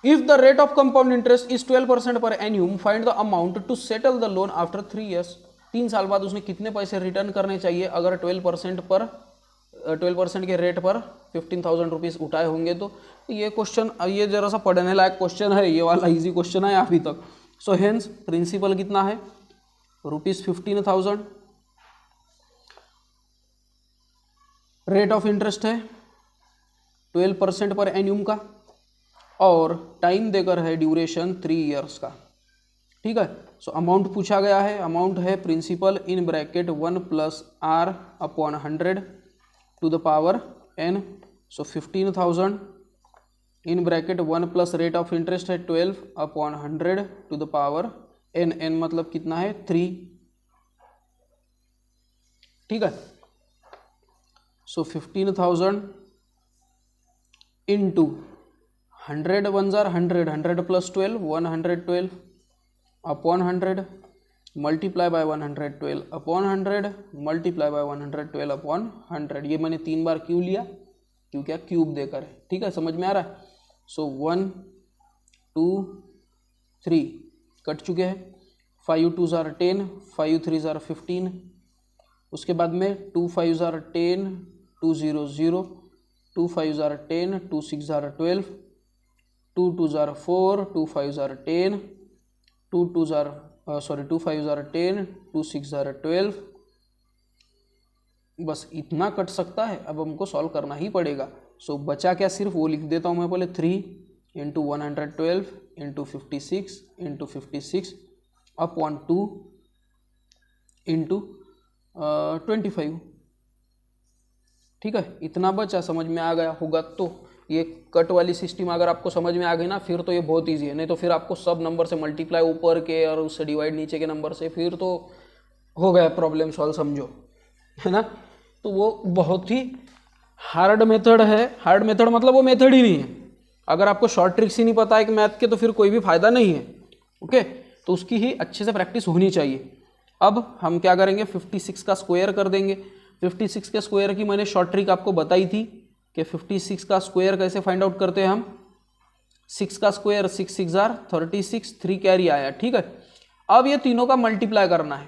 If the rate of compound interest is 12% per annum, find the amount to settle the loan after 3 years। 3 साल बाद उसने कितने पैसे रिटर्न करने चाहिए अगर 12% के रेट पर 15,000 रुपीज़ उठाए होंगे। तो ये क्वेश्चन, ये जरा सा पढ़ने लायक क्वेश्चन है, ये वाला इजी क्वेश्चन है अभी तक। सो हेंस प्रिंसिपल कितना है रुपीज़ 15,000, रेट ऑफ इंटरेस्ट है 12% पर एन्यूम का, और टाइम देकर है ड्यूरेशन 3 years का, ठीक है। सो अमाउंट पूछा गया है, अमाउंट है principal in bracket 1 + R/100 to the power n। So 15,000 in bracket 1 plus rate of interest है 12/100 to the power n। n मतलब कितना है 3, ठीक है। सो 15,000 इंटू 100 1 जार 100, 100 plus 12 112 upon 100 multiply by 112 upon 100 multiply by 112 upon 100। ये मैंने 3 बार क्यों लिया, क्यों क्या क्यूब देकर है, ठीक है, समझ में आ रहा है। सो 1 2 3 कट चुके हैं, 5 2 जार 10, 5 3 जार 15, उसके बाद में 2 5 jar 10, 2 0 0, 2 5 jar 10, 2 6 jar 12, 2 2 jar 4, 2 5 jar 10, 2 5 jar 10, 2 6 jar 12। बस इतना कट सकता है, अब हमको सॉल्व करना ही पड़ेगा। सो बचा क्या, सिर्फ वो लिख देता हूँ मैं पहले, 3 × 112 × 56 × 56 अपॉन 2 × 25, ठीक है। इतना बचा, समझ में आ गया होगा। तो ये कट वाली सिस्टम अगर आपको समझ में आ गई ना, फिर तो ये बहुत ईजी है। नहीं तो फिर आपको सब नंबर से मल्टीप्लाई ऊपर के और उससे डिवाइड नीचे के नंबर से, फिर तो हो गया प्रॉब्लम सॉल्व, समझो, है ना। तो वो बहुत ही हार्ड मेथड है। हार्ड मेथड मतलब वो मेथड ही नहीं है। अगर आपको शॉर्ट ट्रिक्स ही नहीं पता है कि मैथ के, तो फिर कोई भी फायदा नहीं है। ओके, तो उसकी ही अच्छे से प्रैक्टिस होनी चाहिए। अब हम क्या करेंगे, 56 का स्क्वायर कर देंगे। 56 के स्क्वायर की मैंने शॉर्ट ट्रिक आपको बताई थी कि 56 का स्क्वायर कैसे फाइंड आउट करते हैं हम। 6 का स्क्वायर 6 6 जार 36, 3 कैरी आया, ठीक है। अब ये तीनों का मल्टीप्लाई करना है।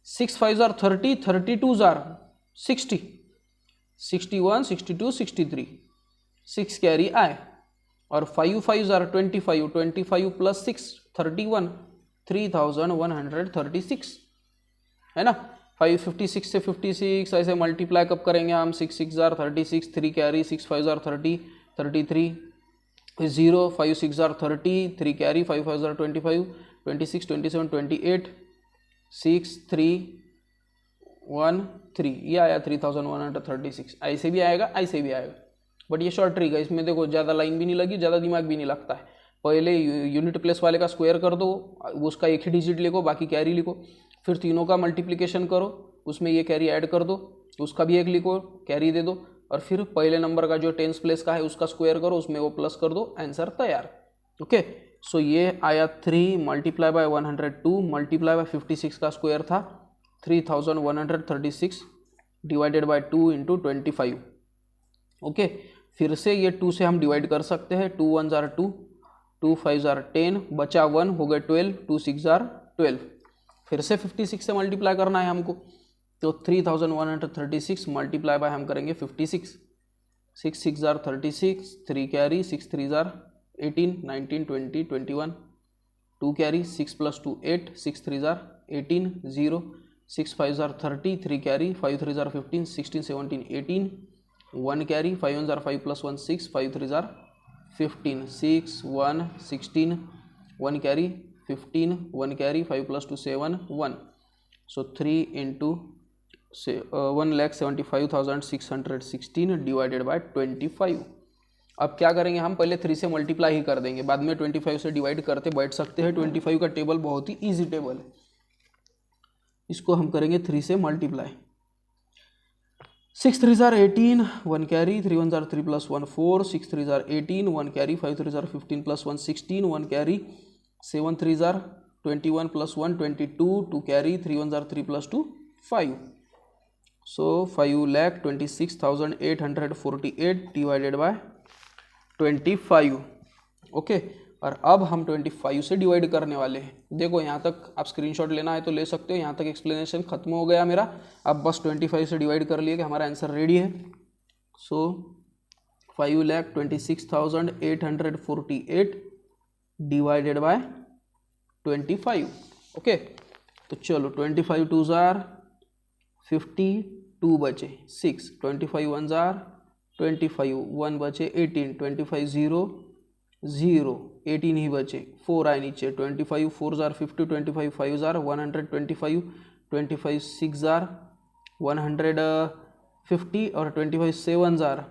6 5 जार 30, 32 जार 60, 61 62 63, 6 कैरी आए। और 5 5 जार 25, 25 प्लस 6 31, 3136, है ना। 556 से 56 ऐसे मल्टीप्लाई कब करेंगे हम, 6 6 jar 36, 3 carry, 6 5 jar 30, 33, 0, 5 6 jar 30, 3 carry, 5 5 jar 25, 26 27 28, 6 3 1 3, ये आया 3136। ऐसे भी आएगा, ऐसे भी आएगा, बट ये शॉर्ट ट्रिक है। इसमें देखो ज़्यादा लाइन भी नहीं लगी, ज़्यादा दिमाग भी नहीं लगता है। पहले यूनिट प्लेस वाले का स्क्वायर कर दो, उसका एक ही डिजिट लिखो, बाकी कैरी लिखो। फिर तीनों का मल्टीप्लिकेशन करो, उसमें ये कैरी ऐड कर दो, उसका भी एक लिखो, कैरी दे दो। और फिर पहले नंबर का जो टेंस प्लेस का है उसका स्क्वायर करो, उसमें वो प्लस कर दो, आंसर तैयार। ओके, सो ये आया 3 मल्टीप्लाई बाय 102 मल्टीप्लाई बाय 56 का स्क्वायर था 3136 डिवाइडेड बाय 2 इंटू 25। ओके, फिर से ये 2 से हम डिवाइड कर सकते हैं। 2 1 जार 2, 2 5 जार 10, बचा 1, हो गए 12, 2 6 जार 12। फिर से 56 से मल्टीप्लाई करना है हमको, तो 3136 मल्टीप्लाई बाय हम करेंगे 56, 6 6 jar 36, 3 carry, 6 3 jar 18, 19 20 21, 2 carry, 6 plus 2 8, 6 3 jar 18, 0, 6 5 jar 30, 3 carry, 5 3 jar 15, 16 17 18, 1 carry, 5 1 jar 5 plus 1 6, 5 3 jar 15, 6 1 16, 1 carry 15, 1 carry, 5 plus 2 7 1, so 3 into 1,75,616 divided by 25। अब क्या करेंगे हम, पहले 3 से मल्टीप्लाई ही कर देंगे, बाद में 25 से डिवाइड करते बैठ सकते हैं। 25 का टेबल बहुत ही ईजी टेबल है, इसको हम करेंगे 3 से multiply. 6 3 jar 18, 1 carry, 3 1 jar 3 plus 1 4, 6 3 jar 18, 1 carry, 5 3 jar 15 plus 1 16, 1 carry, 7 3 jar 21 plus 1 22, 2 carry, 3 1 jar 3 plus 2 5, so 5,26,848 divided by 25। Okay, और अब हम 25 से डिवाइड करने वाले हैं। देखो यहाँ तक आप स्क्रीनशॉट लेना है तो ले सकते हो, यहाँ तक एक्सप्लेनेशन खत्म हो गया मेरा। अब बस 25 से डिवाइड कर लिए कि हमारा आंसर रेडी है। सो 5,26,848 डिवाइडेड बाय 25। ओके, तो चलो 25 2 जार 50, 2 बचे 6, 25 1 जार 25, 1 बचे 18, 25 0 0, 18 ही बचे, 4 आए नीचे, 25 4 जार 50, 25 5 जार 125, 25 6 जार 150 और 25 7 जार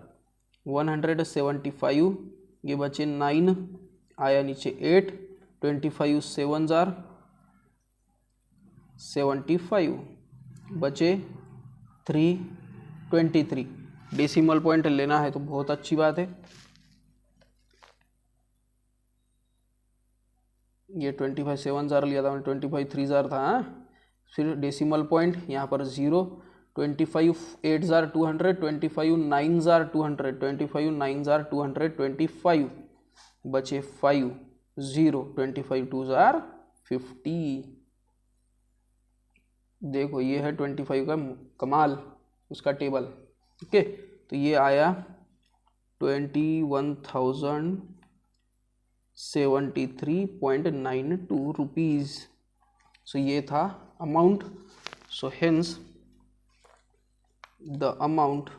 175, ये बचे 9, आया नीचे 8, 25 7 जार 75, बचे 3 23। डेसिमल पॉइंट लेना है तो बहुत अच्छी बात है। ये 25 7 जार लिया था मैंने, 25 3 जार था, हाँ। फिर डेसिमल पॉइंट यहाँ पर 0, 25 8 जार 200, 25 9 जार 200, 25 9 जार 225, बचे 5 0, 25 2 जार 50। देखो ये है 25 का कमाल, उसका टेबल। ओके, तो ये आया 21,073.92 रुपीज़। सो ये था amount. So hence the amount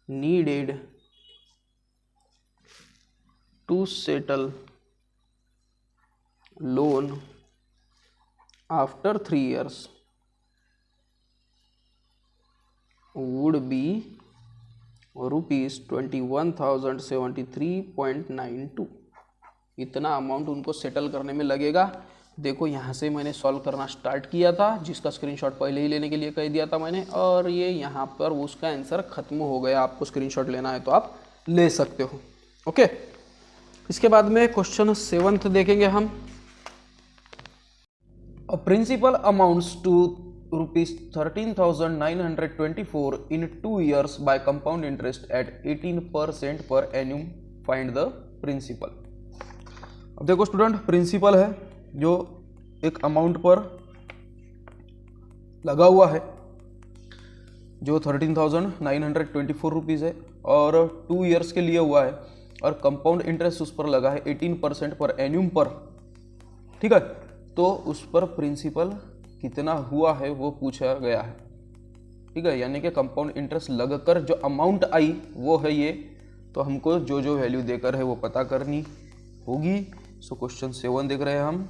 needed to settle loan after 3 years would be ₹21,073.92। इतना अमाउंट उनको सेटल करने में लगेगा। देखो यहाँ से मैंने सॉल्व करना स्टार्ट किया था, जिसका स्क्रीनशॉट पहले ही लेने के लिए कह दिया था मैंने, और ये यहाँ पर उसका आंसर खत्म हो गया। आपको स्क्रीनशॉट लेना है तो आप ले सकते हो। ओके, इसके बाद में क्वेश्चन 7th देखेंगे हम। अ principal amounts to ₹13,924 in 2 years by compound interest at 18% per annum. Find the principal. अब देखो स्टूडेंट, प्रिंसिपल है जो एक अमाउंट पर लगा हुआ है, जो 13,924 रुपीज़ है और 2 ईयर्स के लिए हुआ है, और कंपाउंड इंटरेस्ट उस पर लगा है 18% पर एन्यूम पर। ठीक है, तो उस पर प्रिंसिपल कितना हुआ है वो पूछा गया है। ठीक है, यानी कि कंपाउंड इंटरेस्ट लगकर जो अमाउंट आई वो है ये, तो हमको जो जो वैल्यू देकर है वो पता करनी होगी। सो क्वेश्चन 7 देख रहे हैं हम।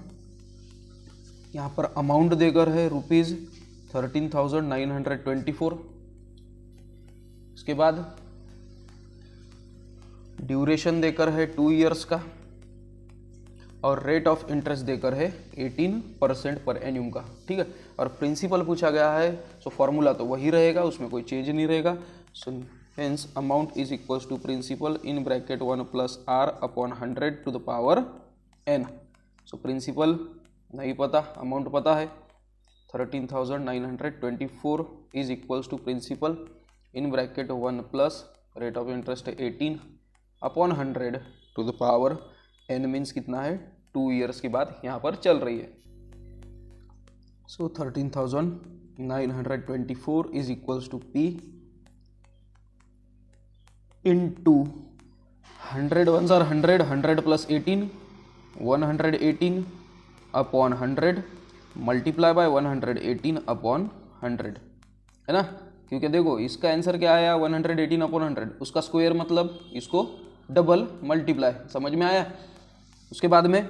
यहाँ पर अमाउंट देकर है ₹13,924। इसके बाद ड्यूरेशन देकर है 2 ईयर्स का, और रेट ऑफ इंटरेस्ट देकर है 18% पर एन्यूम का। ठीक है, और प्रिंसिपल पूछा गया है, सो फॉर्मूला तो वही रहेगा, उसमें कोई चेंज नहीं रहेगा। So hence amount is equals to principal in bracket 1 + R/100 to the power n। So principal नहीं पता, अमाउंट पता है। 13,924 is equals to principal in bracket 1 + rate of interest 18/100 to the power n means कितना है, 2 years की बात यहाँ पर चल रही है। So 13,924 is equals to P into 100 1 100 100 + 18 118 upon 100 multiply by 118 upon 100, है ना। क्योंकि देखो इसका आंसर क्या आया, 118 अपॉन 100, उसका स्क्वायर मतलब इसको डबल मल्टीप्लाई, समझ में आया। उसके बाद में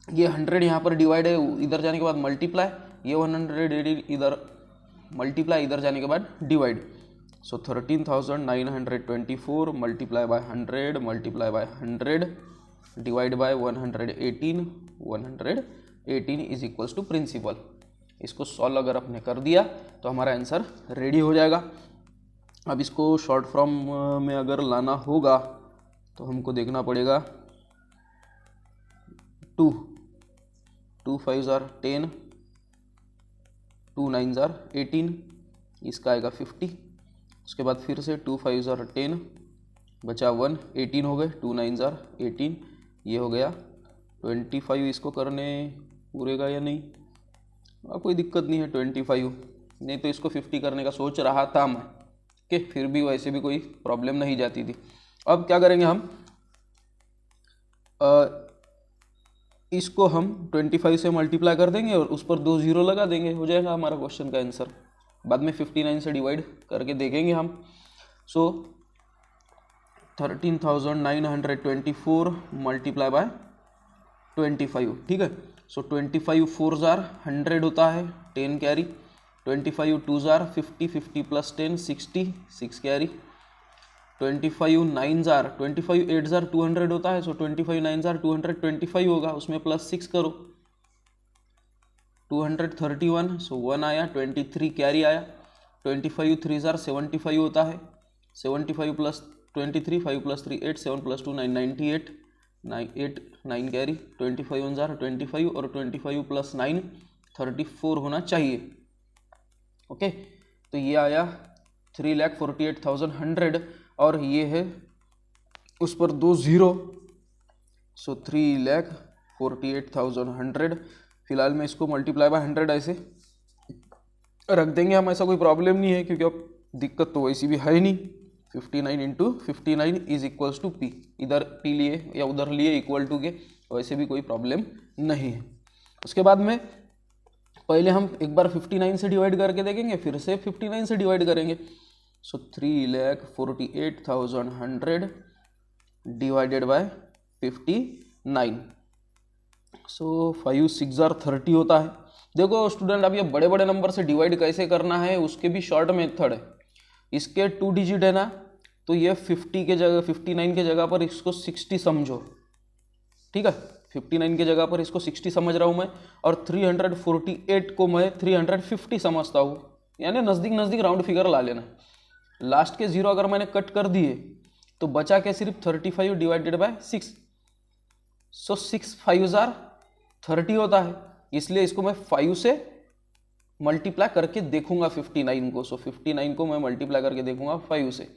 ये 100 यहाँ पर डिवाइड है, इधर जाने के बाद मल्टीप्लाई, ये 180 इधर मल्टीप्लाई, इधर जाने के बाद divide. So 13,924 multiply by 100 multiply by 100 divide by 118 is equals to principal. इसको सॉल्व अगर आपने कर दिया तो हमारा आंसर रेडी हो जाएगा। अब इसको शॉर्ट फॉर्म में अगर लाना होगा तो हमको देखना पड़ेगा 2 5 * 10 2 9 * 18, इसका आएगा 50। उसके बाद फिर से 2 5 * 10 बचा 1, 18 हो गए, 2 9 * 18, ये हो गया 25। इसको करने पूरेगा या नहीं, कोई दिक्कत नहीं है, 25 नहीं तो इसको 50 करने का सोच रहा था मैं, कि फिर भी वैसे भी कोई प्रॉब्लम नहीं जाती थी। अब क्या करेंगे हम, इसको हम 25 से मल्टीप्लाई कर देंगे और उस पर 2 0 लगा देंगे, हो जाएगा हमारा क्वेश्चन का आंसर। बाद में 59 से डिवाइड करके देखेंगे हम। सो 13,924 मल्टीप्लाई बाय 25, ठीक है। सो 25 4 * 100 होता है, 10 कैरी, 25 2 * 50, 50 + 10 60, 6 कैरी, 25 9 * 25 8 * 200 होता है। सो 25 9 * 225 होगा, उसमें +6 करो, 231, सो 1 आया, 23 कैरी आया, 25 3 * 75 होता है, 75 + 23 5 + 3 8 7 + 2 9 98 9 कैरी, 25 1 * 25 और 25 + 9 34 होना चाहिए। ओके, तो ये आया 3,48,100 और ये है उस पर 2 0, सो 3,48,100। फिलहाल में इसको मल्टीप्लाई बाय 100 ऐसे रख देंगे हम, ऐसा कोई प्रॉब्लम नहीं है क्योंकि अब दिक्कत तो वैसी भी है नहीं। 59 × 59 इज इक्वल्स टू P, इधर P लिए या उधर लिए इक्वल टू के, वैसे भी कोई प्रॉब्लम नहीं है। उसके बाद में पहले हम एक बार 59 से डिवाइड करके देखेंगे, फिर से 59 से डिवाइड करेंगे। सो 3,48,100 डिवाइडेड बाय 59, सो 5 6 * 30 होता है। देखो स्टूडेंट, अब ये बड़े बड़े नंबर से डिवाइड कैसे करना है उसके भी शॉर्ट मेथड है। इसके 2 डिजिट है ना, तो ये 50 के जगह 59 के जगह पर इसको 60 समझो, ठीक है। 59 के जगह पर इसको 60 समझ रहा हूँ मैं, और 348 को मैं 350 समझता हूँ, यानी नज़दीक नज़दीक राउंड फिगर ला लेना। लास्ट के 0 अगर मैंने कट कर दिए तो बचा क्या, सिर्फ 35 डिवाइडेड बाय 6। सो 6 5 30 होता है, इसलिए इसको मैं 5 से मल्टीप्लाई करके देखूंगा 59 को। सो 59 को मैं मल्टीप्लाई करके देखूंगा 5 से।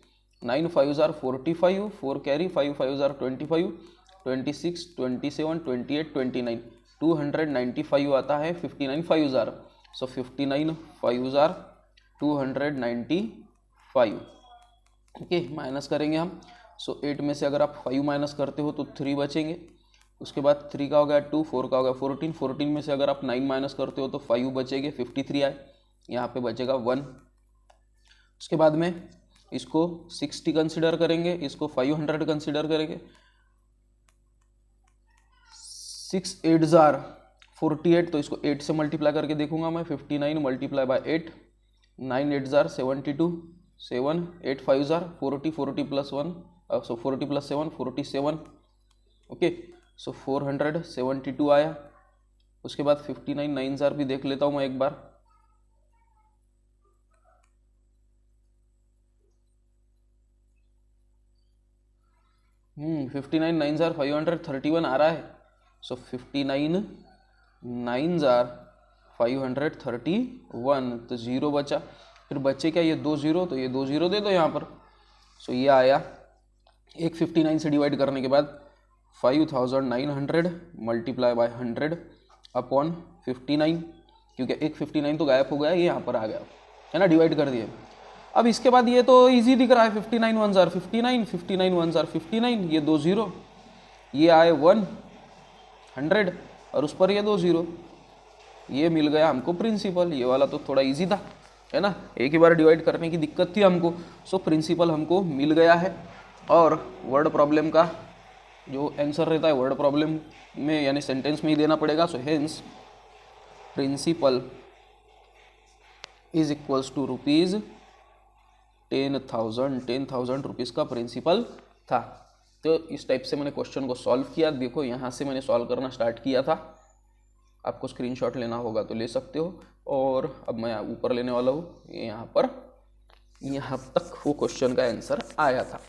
9 5 45, 4 कैरी, 5 5 25, 26 27 28 29, 295 आता है 59 5 सो 59 5 295। ओके, माइनस करेंगे हम। सो 8 में से अगर आप 5 माइनस करते हो तो 3 बचेंगे। उसके बाद 3 का हो गया 2, 4 का हो गया 14, 14 में से अगर आप 9 माइनस करते हो तो 5 बचेंगे, 53 आए, यहाँ पे बचेगा 1। उसके बाद में इसको 60 कंसिडर करेंगे, इसको 500 कंसिडर करेंगे। 6 8 48, तो इसको 8 से मल्टीप्लाई करके देखूंगा मैं। 59 multiply by 8, 9 8 72, 7 8 5 40, 40 plus 1, so 40 plus 7 47। Okay, so 472 आया। उसके बाद 59 9 भी देख लेता हूँ मैं एक बार। हम्म, 59 9 531 आ रहा है। सो 59 9 531, तो 0 बचा। फिर बचे क्या, ये 2 0, तो ये 2 0 दे दो यहाँ पर। सो ये आया, एक 59 से डिवाइड करने के बाद 5900 मल्टीप्लाई बाय 100 अपॉन 59, क्योंकि एक 59 तो गायब हो गया, ये यहाँ पर आ गया है ना, डिवाइड कर दिए। अब इसके बाद ये तो इजी दिख रहा है, 59 1 59, 59 1 59, ये 2 0, ये आए 100 और उस पर ये 2 0, ये मिल गया हमको प्रिंसिपल। ये वाला तो थोड़ा इजी था, है ना, एक ही बार डिवाइड करने की दिक्कत थी हमको। सो प्रिंसिपल हमको मिल गया है। और वर्ड प्रॉब्लम का जो आंसर रहता है वर्ड प्रॉब्लम में यानी सेंटेंस में ही देना पड़ेगा। So hence principal is equals to rupees 10,000 rupees का प्रिंसिपल था। तो इस टाइप से मैंने क्वेश्चन को सॉल्व किया। देखो यहाँ से मैंने सॉल्व करना स्टार्ट किया था, आपको स्क्रीनशॉट लेना होगा तो ले सकते हो। और अब मैं ऊपर लेने वाला हूँ, यहाँ पर यहाँ तक वो क्वेश्चन का आंसर आया था।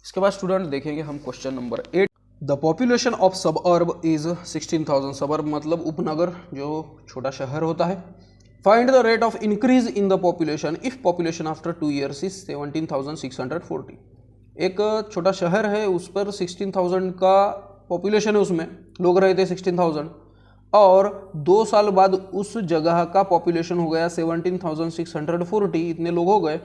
इसके बाद स्टूडेंट देखेंगे हम question number 8। The population of suburb is 16,000। Suburb मतलब उपनगर, जो छोटा शहर होता है। Find the rate of increase in the population if population after 2 years is 17,640। एक छोटा शहर है, उस पर 16,000 का पॉपुलेशन है, उसमें लोग रहे थे 16,000, और 2 साल बाद उस जगह का पॉपुलेशन हो गया 17,640, इतने लोग हो गए।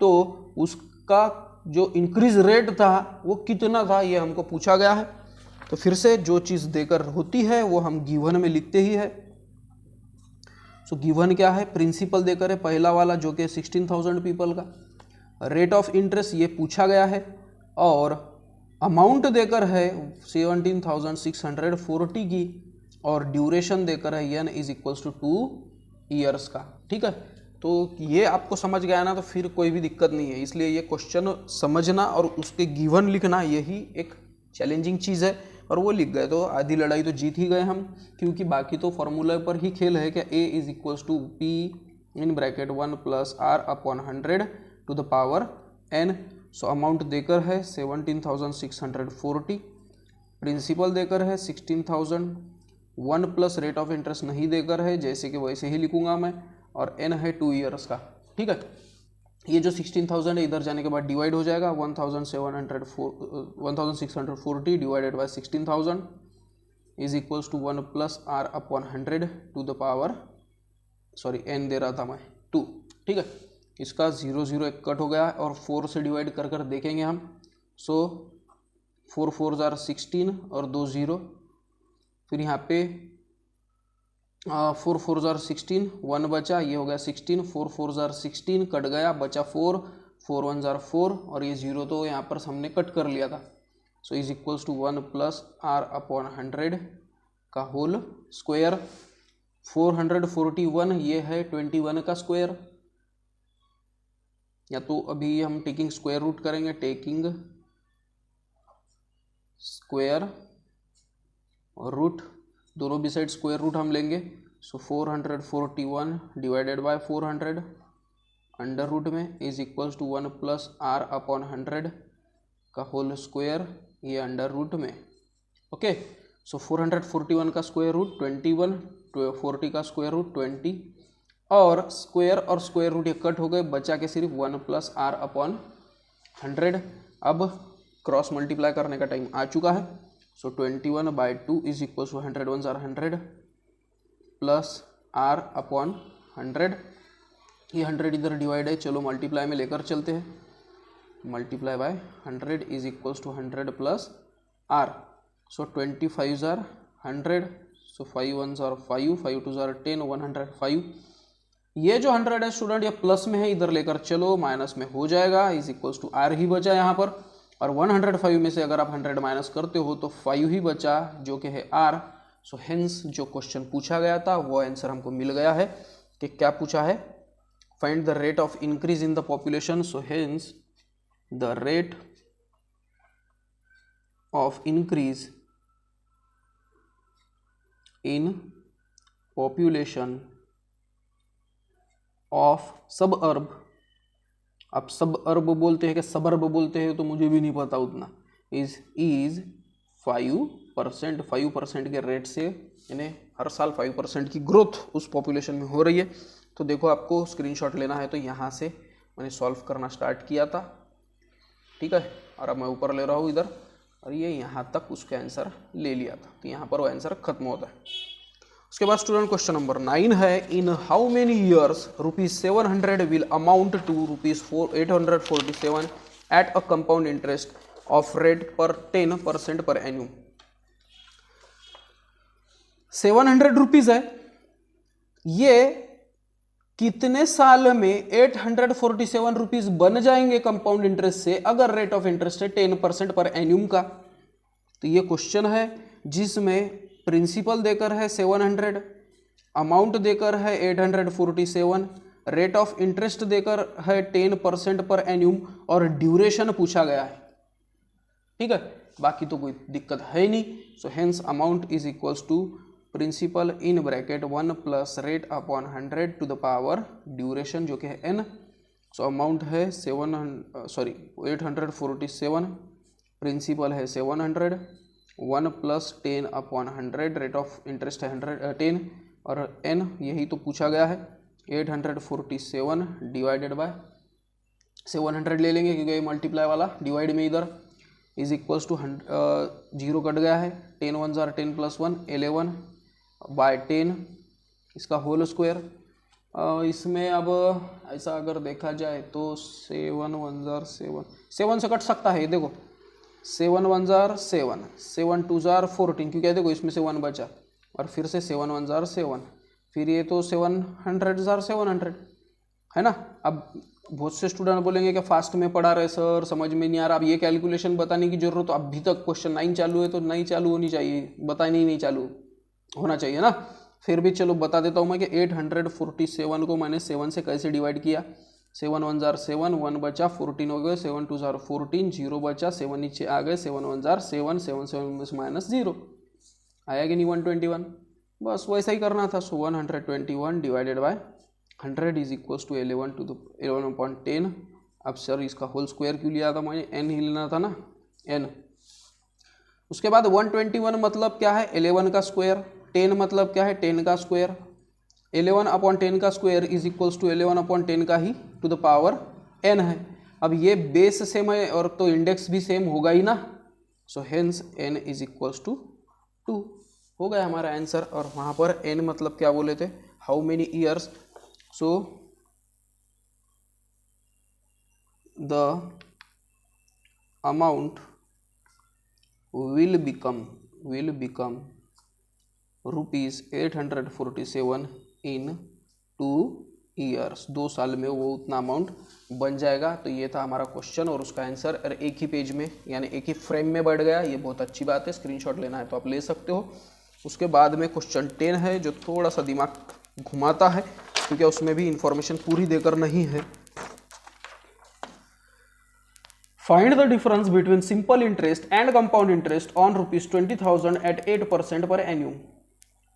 तो उसका जो इंक्रीज रेट था वो कितना था, ये हमको पूछा गया है। तो फिर से जो चीज़ देकर होती है वो हम गिवन में लिखते ही है। सो गिवन क्या है, प्रिंसिपल देकर है पहला वाला जो कि 16,000 पीपल का। रेट ऑफ इंटरेस्ट ये पूछा गया है, और अमाउंट देकर है 17,640 की, और ड्यूरेशन देकर है n is equals to 2 years का। ठीक है, तो ये आपको समझ गया ना, तो फिर कोई भी दिक्कत नहीं है। इसलिए ये क्वेश्चन समझना और उसके गिवन लिखना यही एक चैलेंजिंग चीज़ है, और वो लिख गए तो आधी लड़ाई तो जीत ही गए हम, क्योंकि बाकी तो फॉर्मूला पर ही खेल है कि a is equals to p in bracket 1 plus r upon 100 to the power n। So amount देकर है 17,640, प्रिंसिपल देकर है 16,000, 1 प्लस रेट ऑफ इंटरेस्ट नहीं देकर है, जैसे कि वैसे ही लिखूंगा मैं, और n है 2 years का। ठीक है, ये जो 16,000 है इधर जाने के बाद डिवाइड हो जाएगा, 1,640 divided by 16,000 is equals to 1 plus r upon 100 to the power, sorry n दे रहा था मैं 2। ठीक है, इसका 0 0 एक कट हो गया, और 4 से डिवाइड कर कर देखेंगे हम। सो 4 4 16 और 2 0, फिर यहाँ पे 4 4 16, 1 बचा, ये हो गया 16, 4 4 16 कट गया, बचा 4, 4 1 4, और ये 0 तो यहाँ पर हमने कट कर लिया था। So is equals to 1 plus r upon 100 का होल स्क्वायर। 441 ये है 21 का स्क्वायर, या तो अभी हम टेकिंग स्क्वायर रूट करेंगे, टेकिंग स्क्वायर और रूट, दोनों भी साइड स्क्वायर रूट हम लेंगे। So 441 divided by 400 under root में is equals to 1 plus R upon 100 का होल स्क्वायर, ये अंडर रूट में। ओके, सो 441 का स्क्वायर रूट 21, 40 का स्क्वायर रूट 20, और स्क्वायर रूट ये कट हो गए, बचा के सिर्फ 1 प्लस आर अपॉन 100। अब क्रॉस मल्टीप्लाई करने का टाइम आ चुका है। So 21/2 is equal to 100 1 100 plus R upon 100। ये 100 इधर डिवाइड है, चलो मल्टीप्लाई में लेकर चलते हैं। Multiply by 100 is equals to 100 plus R. So 25 are 100, so 5 1 are 5, 5 2 are 10, 105। ये जो 100 है स्टूडेंट, ये प्लस में है, इधर लेकर चलो माइनस में हो जाएगा, इज इक्वल्स टू आर ही बचा यहाँ पर। और 105 में से अगर आप 100 माइनस करते हो तो 5 ही बचा, जो कि है आर। सो हेंस जो क्वेश्चन पूछा गया था वो आंसर हमको मिल गया है। कि क्या पूछा है, find the rate of increase in the population. So hence the rate of increase in population of सब अर्ब, आप सब अर्ब बोलते हैं कि सबर्ब बोलते हैं तो मुझे भी नहीं पता उतना, इज 5%। 5% के रेट से, यानी हर साल 5% की ग्रोथ उस पॉपुलेशन में हो रही है। तो देखो आपको स्क्रीनशॉट लेना है तो यहाँ से मैंने सॉल्व करना स्टार्ट किया था, ठीक है, और अब मैं ऊपर ले रहा हूँ इधर, और ये यहाँ तक उसका आंसर ले लिया था, तो यहाँ पर वो आंसर खत्म होता है। उसके बाद स्टूडेंट क्वेश्चन नंबर 9 है, in how many years ₹700 will amount to ₹847 at a compound interest of rate per 10% पर एन्यूम। 700 रुपीज है, ये कितने साल में 847 रुपीज बन जाएंगे कंपाउंड इंटरेस्ट से, अगर रेट ऑफ इंटरेस्ट है 10% पर एन्यूम का। तो ये क्वेश्चन है जिसमें प्रिंसिपल देकर है 700, अमाउंट देकर है 847, रेट ऑफ इंटरेस्ट देकर है 10% पर एन्यूम, और ड्यूरेशन पूछा गया है, ठीक है, बाकी तो कोई दिक्कत है नहीं। So hence amount is equals to principal in bracket 1 plus rate upon 100 to the power duration, जो कि है n। सो अमाउंट है 847, प्रिंसिपल है 700, 1 plus 10 upon 100, rate of interest है 10, और n यही तो पूछा गया है। 847 डिवाइडेड बाय 700 ले लेंगे क्योंकि मल्टीप्लाई वाला डिवाइड में इधर इज इक्वल्स टू 0 कट गया है, 10 1 जार 10 प्लस 1 11 बाय 10 इसका होल स्क्वायर। इसमें अब ऐसा अगर देखा जाए तो 7 1 जार 7 से कट सकता है, देखो 7 1 जार 7, 7 2 जार 14, क्योंकि देखो इसमें से 1 बचा, और फिर से 7 1 जार 7, फिर ये तो 700 जार 700 है ना। अब बहुत से स्टूडेंट बोलेंगे कि फास्ट में पढ़ा रहे सर, समझ में नहीं आ रहा। अब ये कैलकुलेशन बताने की जरूरत तो अभी तक क्वेश्चन 9 चालू है तो नहीं चालू होनी चाहिए, बतानी ही नहीं चालू होना चाहिए ना। फिर भी चलो बता देता हूँ मैं कि 847 को मैंने 7 से कैसे डिवाइड किया। 7 1 जार 7, 1 बचा 14 हो गए, 7 2 जार 14, 0 बचा 7 नीचे आ गए, 7 1 जार 7, 7 7 में से माइनस 0 आया कि नहीं 121, बस वैसा ही करना था। So 121 divided by 100 is equals to 11 to the 11/10। अब सर इसका होल स्क्वायर क्यों लिया था मैंने, n ही लेना था ना, n। उसके बाद 121 मतलब क्या है, 11 का स्क्वायर, 10 मतलब क्या है, 10 का स्क्वायर, 11/10 का स्क्वायर इज इक्वल्स टू 11/10 का ही टू द पावर n है। अब ये बेस सेम है और तो इंडेक्स भी सेम होगा ही ना। So hence n is equals to 2 हो गया हमारा आंसर। और वहाँ पर n मतलब क्या बोले थे, how many years. So the amount will become ₹847 in 2 years, 2 साल में वो उतना अमाउंट बन जाएगा। तो ये था हमारा क्वेश्चन और उसका आंसर, और एक ही पेज में यानी एक ही फ्रेम में बढ़ गया। ये बहुत अच्छी बात है, स्क्रीनशॉट लेना है तो आप ले सकते हो। उसके बाद में क्वेश्चन 10 है जो थोड़ा सा दिमाग घुमाता है क्योंकि उसमें भी इंफॉर्मेशन पूरी देकर नहीं है। Find the difference between simple interest and compound interest on ₹20,000 at 8% per एन्यूम।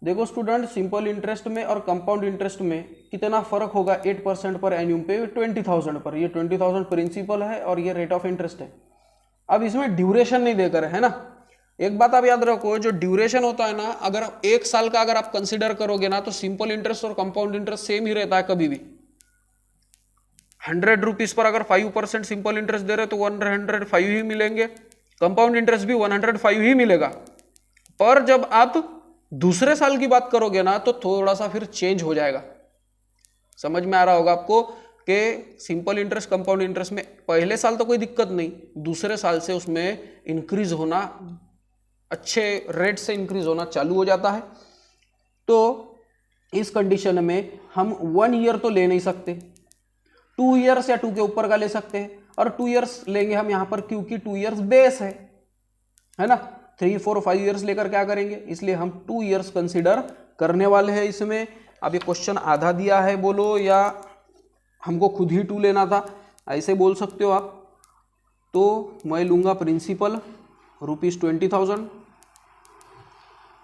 देखो स्टूडेंट, सिंपल इंटरेस्ट में और कंपाउंड इंटरेस्ट में कितना फर्क होगा 8% पर एन्यूम पे 20,000 पर। ये 20,000 प्रिंसिपल है और ये रेट ऑफ इंटरेस्ट है। अब इसमें ड्यूरेशन नहीं देकर है ना। एक बात आप याद रखो, जो ड्यूरेशन होता है ना, अगर 1 साल का अगर आप कंसिडर करोगे ना, तो सिंपल इंटरेस्ट और कंपाउंड इंटरेस्ट सेम ही रहता है कभी भी। 100 रुपीज पर अगर 5% सिंपल इंटरेस्ट दे रहे तो 105 ही मिलेंगे, कंपाउंड इंटरेस्ट भी 105 ही मिलेगा। पर जब आप दूसरे साल की बात करोगे ना, तो थोड़ा सा फिर चेंज हो जाएगा। समझ में आ रहा होगा आपको कि सिंपल इंटरेस्ट कंपाउंड इंटरेस्ट में पहले साल तो कोई दिक्कत नहीं, दूसरे साल से उसमें इंक्रीज होना, अच्छे रेट से इंक्रीज होना चालू हो जाता है। तो इस कंडीशन में हम 1 ईयर तो ले नहीं सकते, 2 ईयर्स या 2 के ऊपर का ले सकते हैं। और 2 ईयर्स लेंगे हम यहाँ पर क्योंकि 2 ईयर्स बेस है ना। 3, 4, 5 ईयर्स लेकर क्या करेंगे, इसलिए हम 2 ईयर्स कंसिडर करने वाले हैं इसमें। अब ये क्वेश्चन आधा दिया है बोलो, या हमको खुद ही 2 लेना था, ऐसे बोल सकते हो आप। तो मैं लूँगा प्रिंसिपल ₹20,000,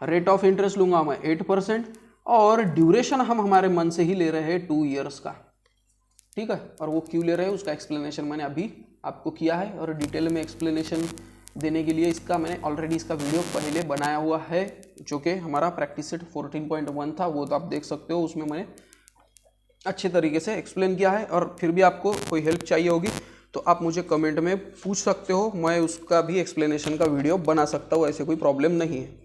रेट ऑफ इंटरेस्ट लूँगा मैं 8%, और ड्यूरेशन हम हमारे मन से ही ले रहे हैं 2 ईयर्स का, ठीक है। और वो क्यों ले रहे हैं उसका एक्सप्लेनेशन मैंने अभी आपको किया है, और डिटेल में एक्सप्लेनेशन देने के लिए इसका मैंने ऑलरेडी इसका वीडियो पहले बनाया हुआ है, जो कि हमारा प्रैक्टिस सेट 14.1 था, वो तो आप देख सकते हो। उसमें मैंने अच्छे तरीके से एक्सप्लेन किया है। और फिर भी आपको कोई हेल्प चाहिए होगी तो आप मुझे कमेंट में पूछ सकते हो, मैं उसका भी एक्सप्लेनेशन का वीडियो बना सकता हूँ, ऐसे कोई प्रॉब्लम नहीं है।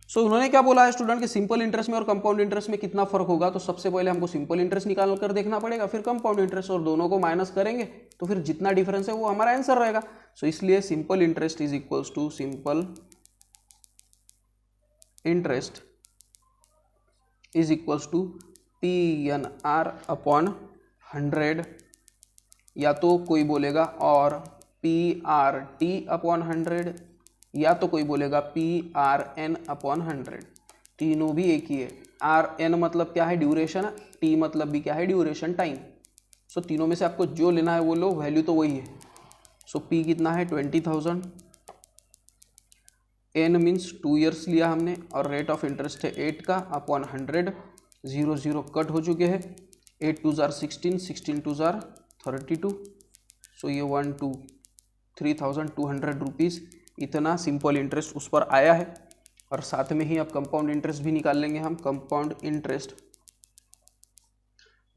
सो उन्होंने क्या बोला है स्टूडेंट कि सिंपल इंटरेस्ट में और कंपाउंड इंटरेस्ट में कितना फर्क होगा। तो सबसे पहले हमको सिंपल इंटरेस्ट निकाल कर देखना पड़ेगा, फिर कंपाउंड इंटरेस्ट, और दोनों को माइनस करेंगे तो फिर जितना डिफरेंस है वो हमारा आंसर रहेगा। सो इसलिए simple interest is equals to simple interest is equals to PNR upon 100, या तो कोई बोलेगा और PRT अपॉन 100, या तो कोई बोलेगा PRN अपॉन 100। तीनों भी एक ही है। RN मतलब क्या है, ड्यूरेशन, T मतलब भी क्या है, ड्यूरेशन, टाइम। सो तीनों में से आपको जो लेना है वो लो, वैल्यू तो वही है। सो P कितना है 20,000, N मीन्स 2 ईयर्स लिया हमने, और रेट ऑफ इंटरेस्ट है 8 का अपॉन 100। 0 0 कट हो चुके हैं, 8 2 जार 16, 16 2 जार 32। सो ये 3,200 रुपीज़ इतना सिंपल इंटरेस्ट उस पर आया है। और साथ में ही अब कंपाउंड इंटरेस्ट भी निकाल लेंगे हम, compound interest.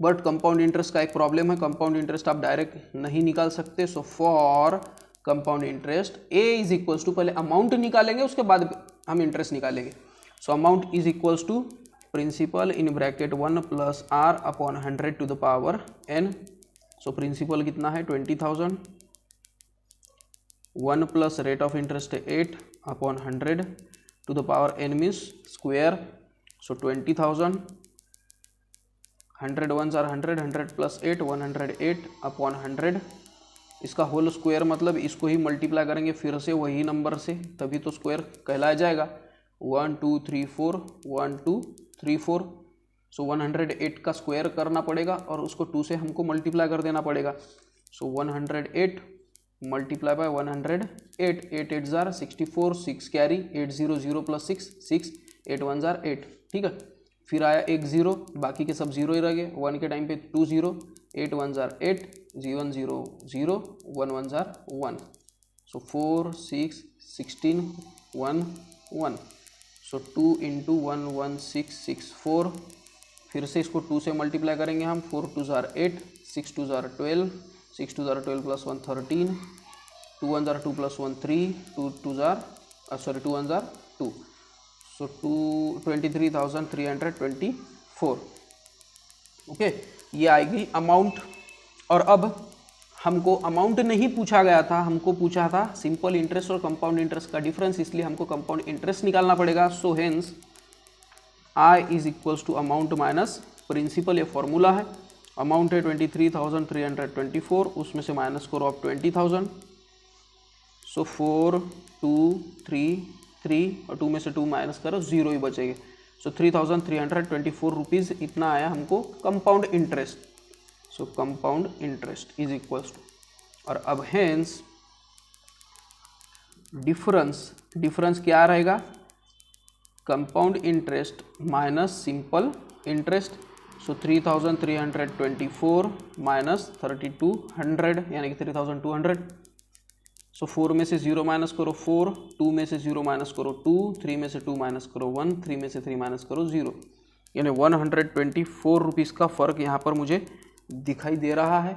But compound interest का एक प्रॉब्लम है, कंपाउंड इंटरेस्ट आप डायरेक्ट नहीं निकाल सकते। So for compound interest A is equals to, पहले अमाउंट निकालेंगे उसके बाद हम इंटरेस्ट निकालेंगे। So amount is equals to principal in bracket 1 plus R upon 100 to the power N। So principal कितना है 20,000, 1 प्लस रेट ऑफ इंटरेस्ट है 8 upon 100 to the power N means square. So 20,000, 100 1 जार 100, 100 plus 8 108 upon 100। इसका whole square मतलब इसको ही multiply करेंगे फिर से वही नंबर से, तभी तो स्क्वायर कहलाया जाएगा। 1 2 3 4, 1 2 3 4। सो 108 का स्क्वायर करना पड़ेगा और उसको 2 से हमको मल्टीप्लाई कर देना पड़ेगा। सो 108 multiply by 108, 8 8 jar 64, 6 carry, 8 0 0 plus 6 6, 8 1 jar 8, ठीक है। फिर आया एक 0, बाकी के सब 0 ही रह गए। 1 के टाइम पे 2 0, 8 1 जार 8, 0 0 0, 1 1 जार 1। सो 4 6 16 1 1। सो 2 इंटू 1 1 6 6 4। फिर से इसको 2 से मल्टीप्लाई करेंगे हम। 4 2 jar 8, 6 2 jar 12, 6 2 jar 12 plus 1 13, 2 1 jar 2 plus 1 3, 2 2 jar 2 1 jar 2। सो 23,324। ओके, ये आएगी अमाउंट। और अब हमको अमाउंट नहीं पूछा गया था, हमको पूछा था सिंपल इंटरेस्ट और कंपाउंड इंटरेस्ट का डिफरेंस, इसलिए हमको कंपाउंड इंटरेस्ट निकालना पड़ेगा। So hence I is equals to amount minus principal, ये फॉर्मूला है। अमाउंट है 23,324, उसमें से माइनस करो आप 20,000। सो 4 2 3 3 और 2 में से 2 माइनस करो, 0 ही बचेंगे। सो 3,324 रुपीज़ इतना आया हमको compound interest. So compound interest is equals to, और अब हेंस डिफरेंस क्या रहेगा, compound interest minus simple interest. So 3324 minus 3200 यानी कि 3200। सो 4 में से 0 माइनस करो 4, 2 में से 0 माइनस करो 2, 3 में से 2 माइनस करो 1, 3 में से 3 माइनस करो 0, यानी 124 रुपीज़ का फ़र्क यहाँ पर मुझे दिखाई दे रहा है।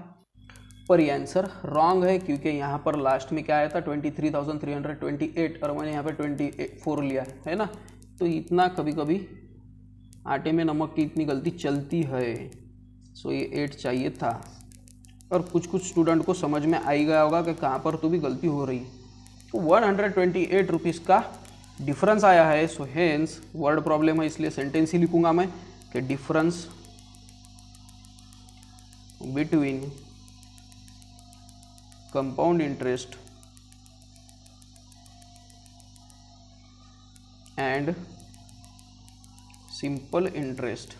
पर ये आंसर रॉन्ग है क्योंकि यहाँ पर लास्ट में क्या आया था 23,328 और मैंने यहाँ पे 24 लिया है ना। तो इतना कभी कभी आटे में नमक की इतनी गलती चलती है। सो ये 8 चाहिए था। और कुछ स्टूडेंट को समझ में आ ही गया होगा कि कहाँ पर तो भी गलती हो रही है। तो 128 रुपीज़ का डिफरेंस आया है। सो हेंस वर्ड प्रॉब्लम है इसलिए सेंटेंस ही लिखूंगा मैं कि difference between compound interest and simple interest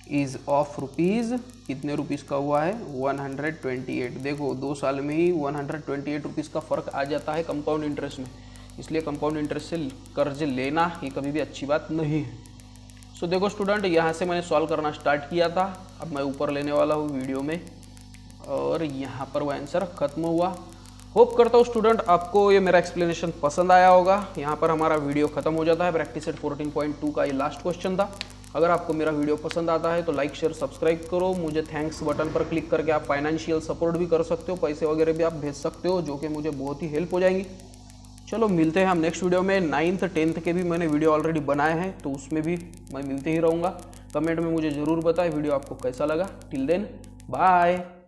is of rupees, कितने रुपीज़ का हुआ है 128। देखो 2 साल में ही 128 रुपीज़ का फ़र्क आ जाता है कंपाउंड इंटरेस्ट में, इसलिए कंपाउंड इंटरेस्ट से कर्ज लेना ये कभी भी अच्छी बात नहीं है। सो देखो स्टूडेंट, यहाँ से मैंने सॉल्व करना स्टार्ट किया था, अब मैं ऊपर लेने वाला हूँ वीडियो में और यहाँ पर वो आंसर खत्म हुआ। होप करता हूँ स्टूडेंट आपको ये मेरा एक्सप्लेनेशन पसंद आया होगा। यहाँ पर हमारा वीडियो खत्म हो जाता है। प्रैक्टिस सेट 14.2 का ये लास्ट क्वेश्चन था। अगर आपको मेरा वीडियो पसंद आता है तो लाइक शेयर सब्सक्राइब करो। मुझे थैंक्स बटन पर क्लिक करके आप फाइनेंशियल सपोर्ट भी कर सकते हो, पैसे वगैरह भी आप भेज सकते हो, जो कि मुझे बहुत ही हेल्प हो जाएंगी। चलो मिलते हैं हम नेक्स्ट वीडियो में। 9th 10th के भी मैंने वीडियो ऑलरेडी बनाए हैं, तो उसमें भी मैं मिलते ही रहूँगा। कमेंट में मुझे ज़रूर बताएं वीडियो आपको कैसा लगा। Till then bye.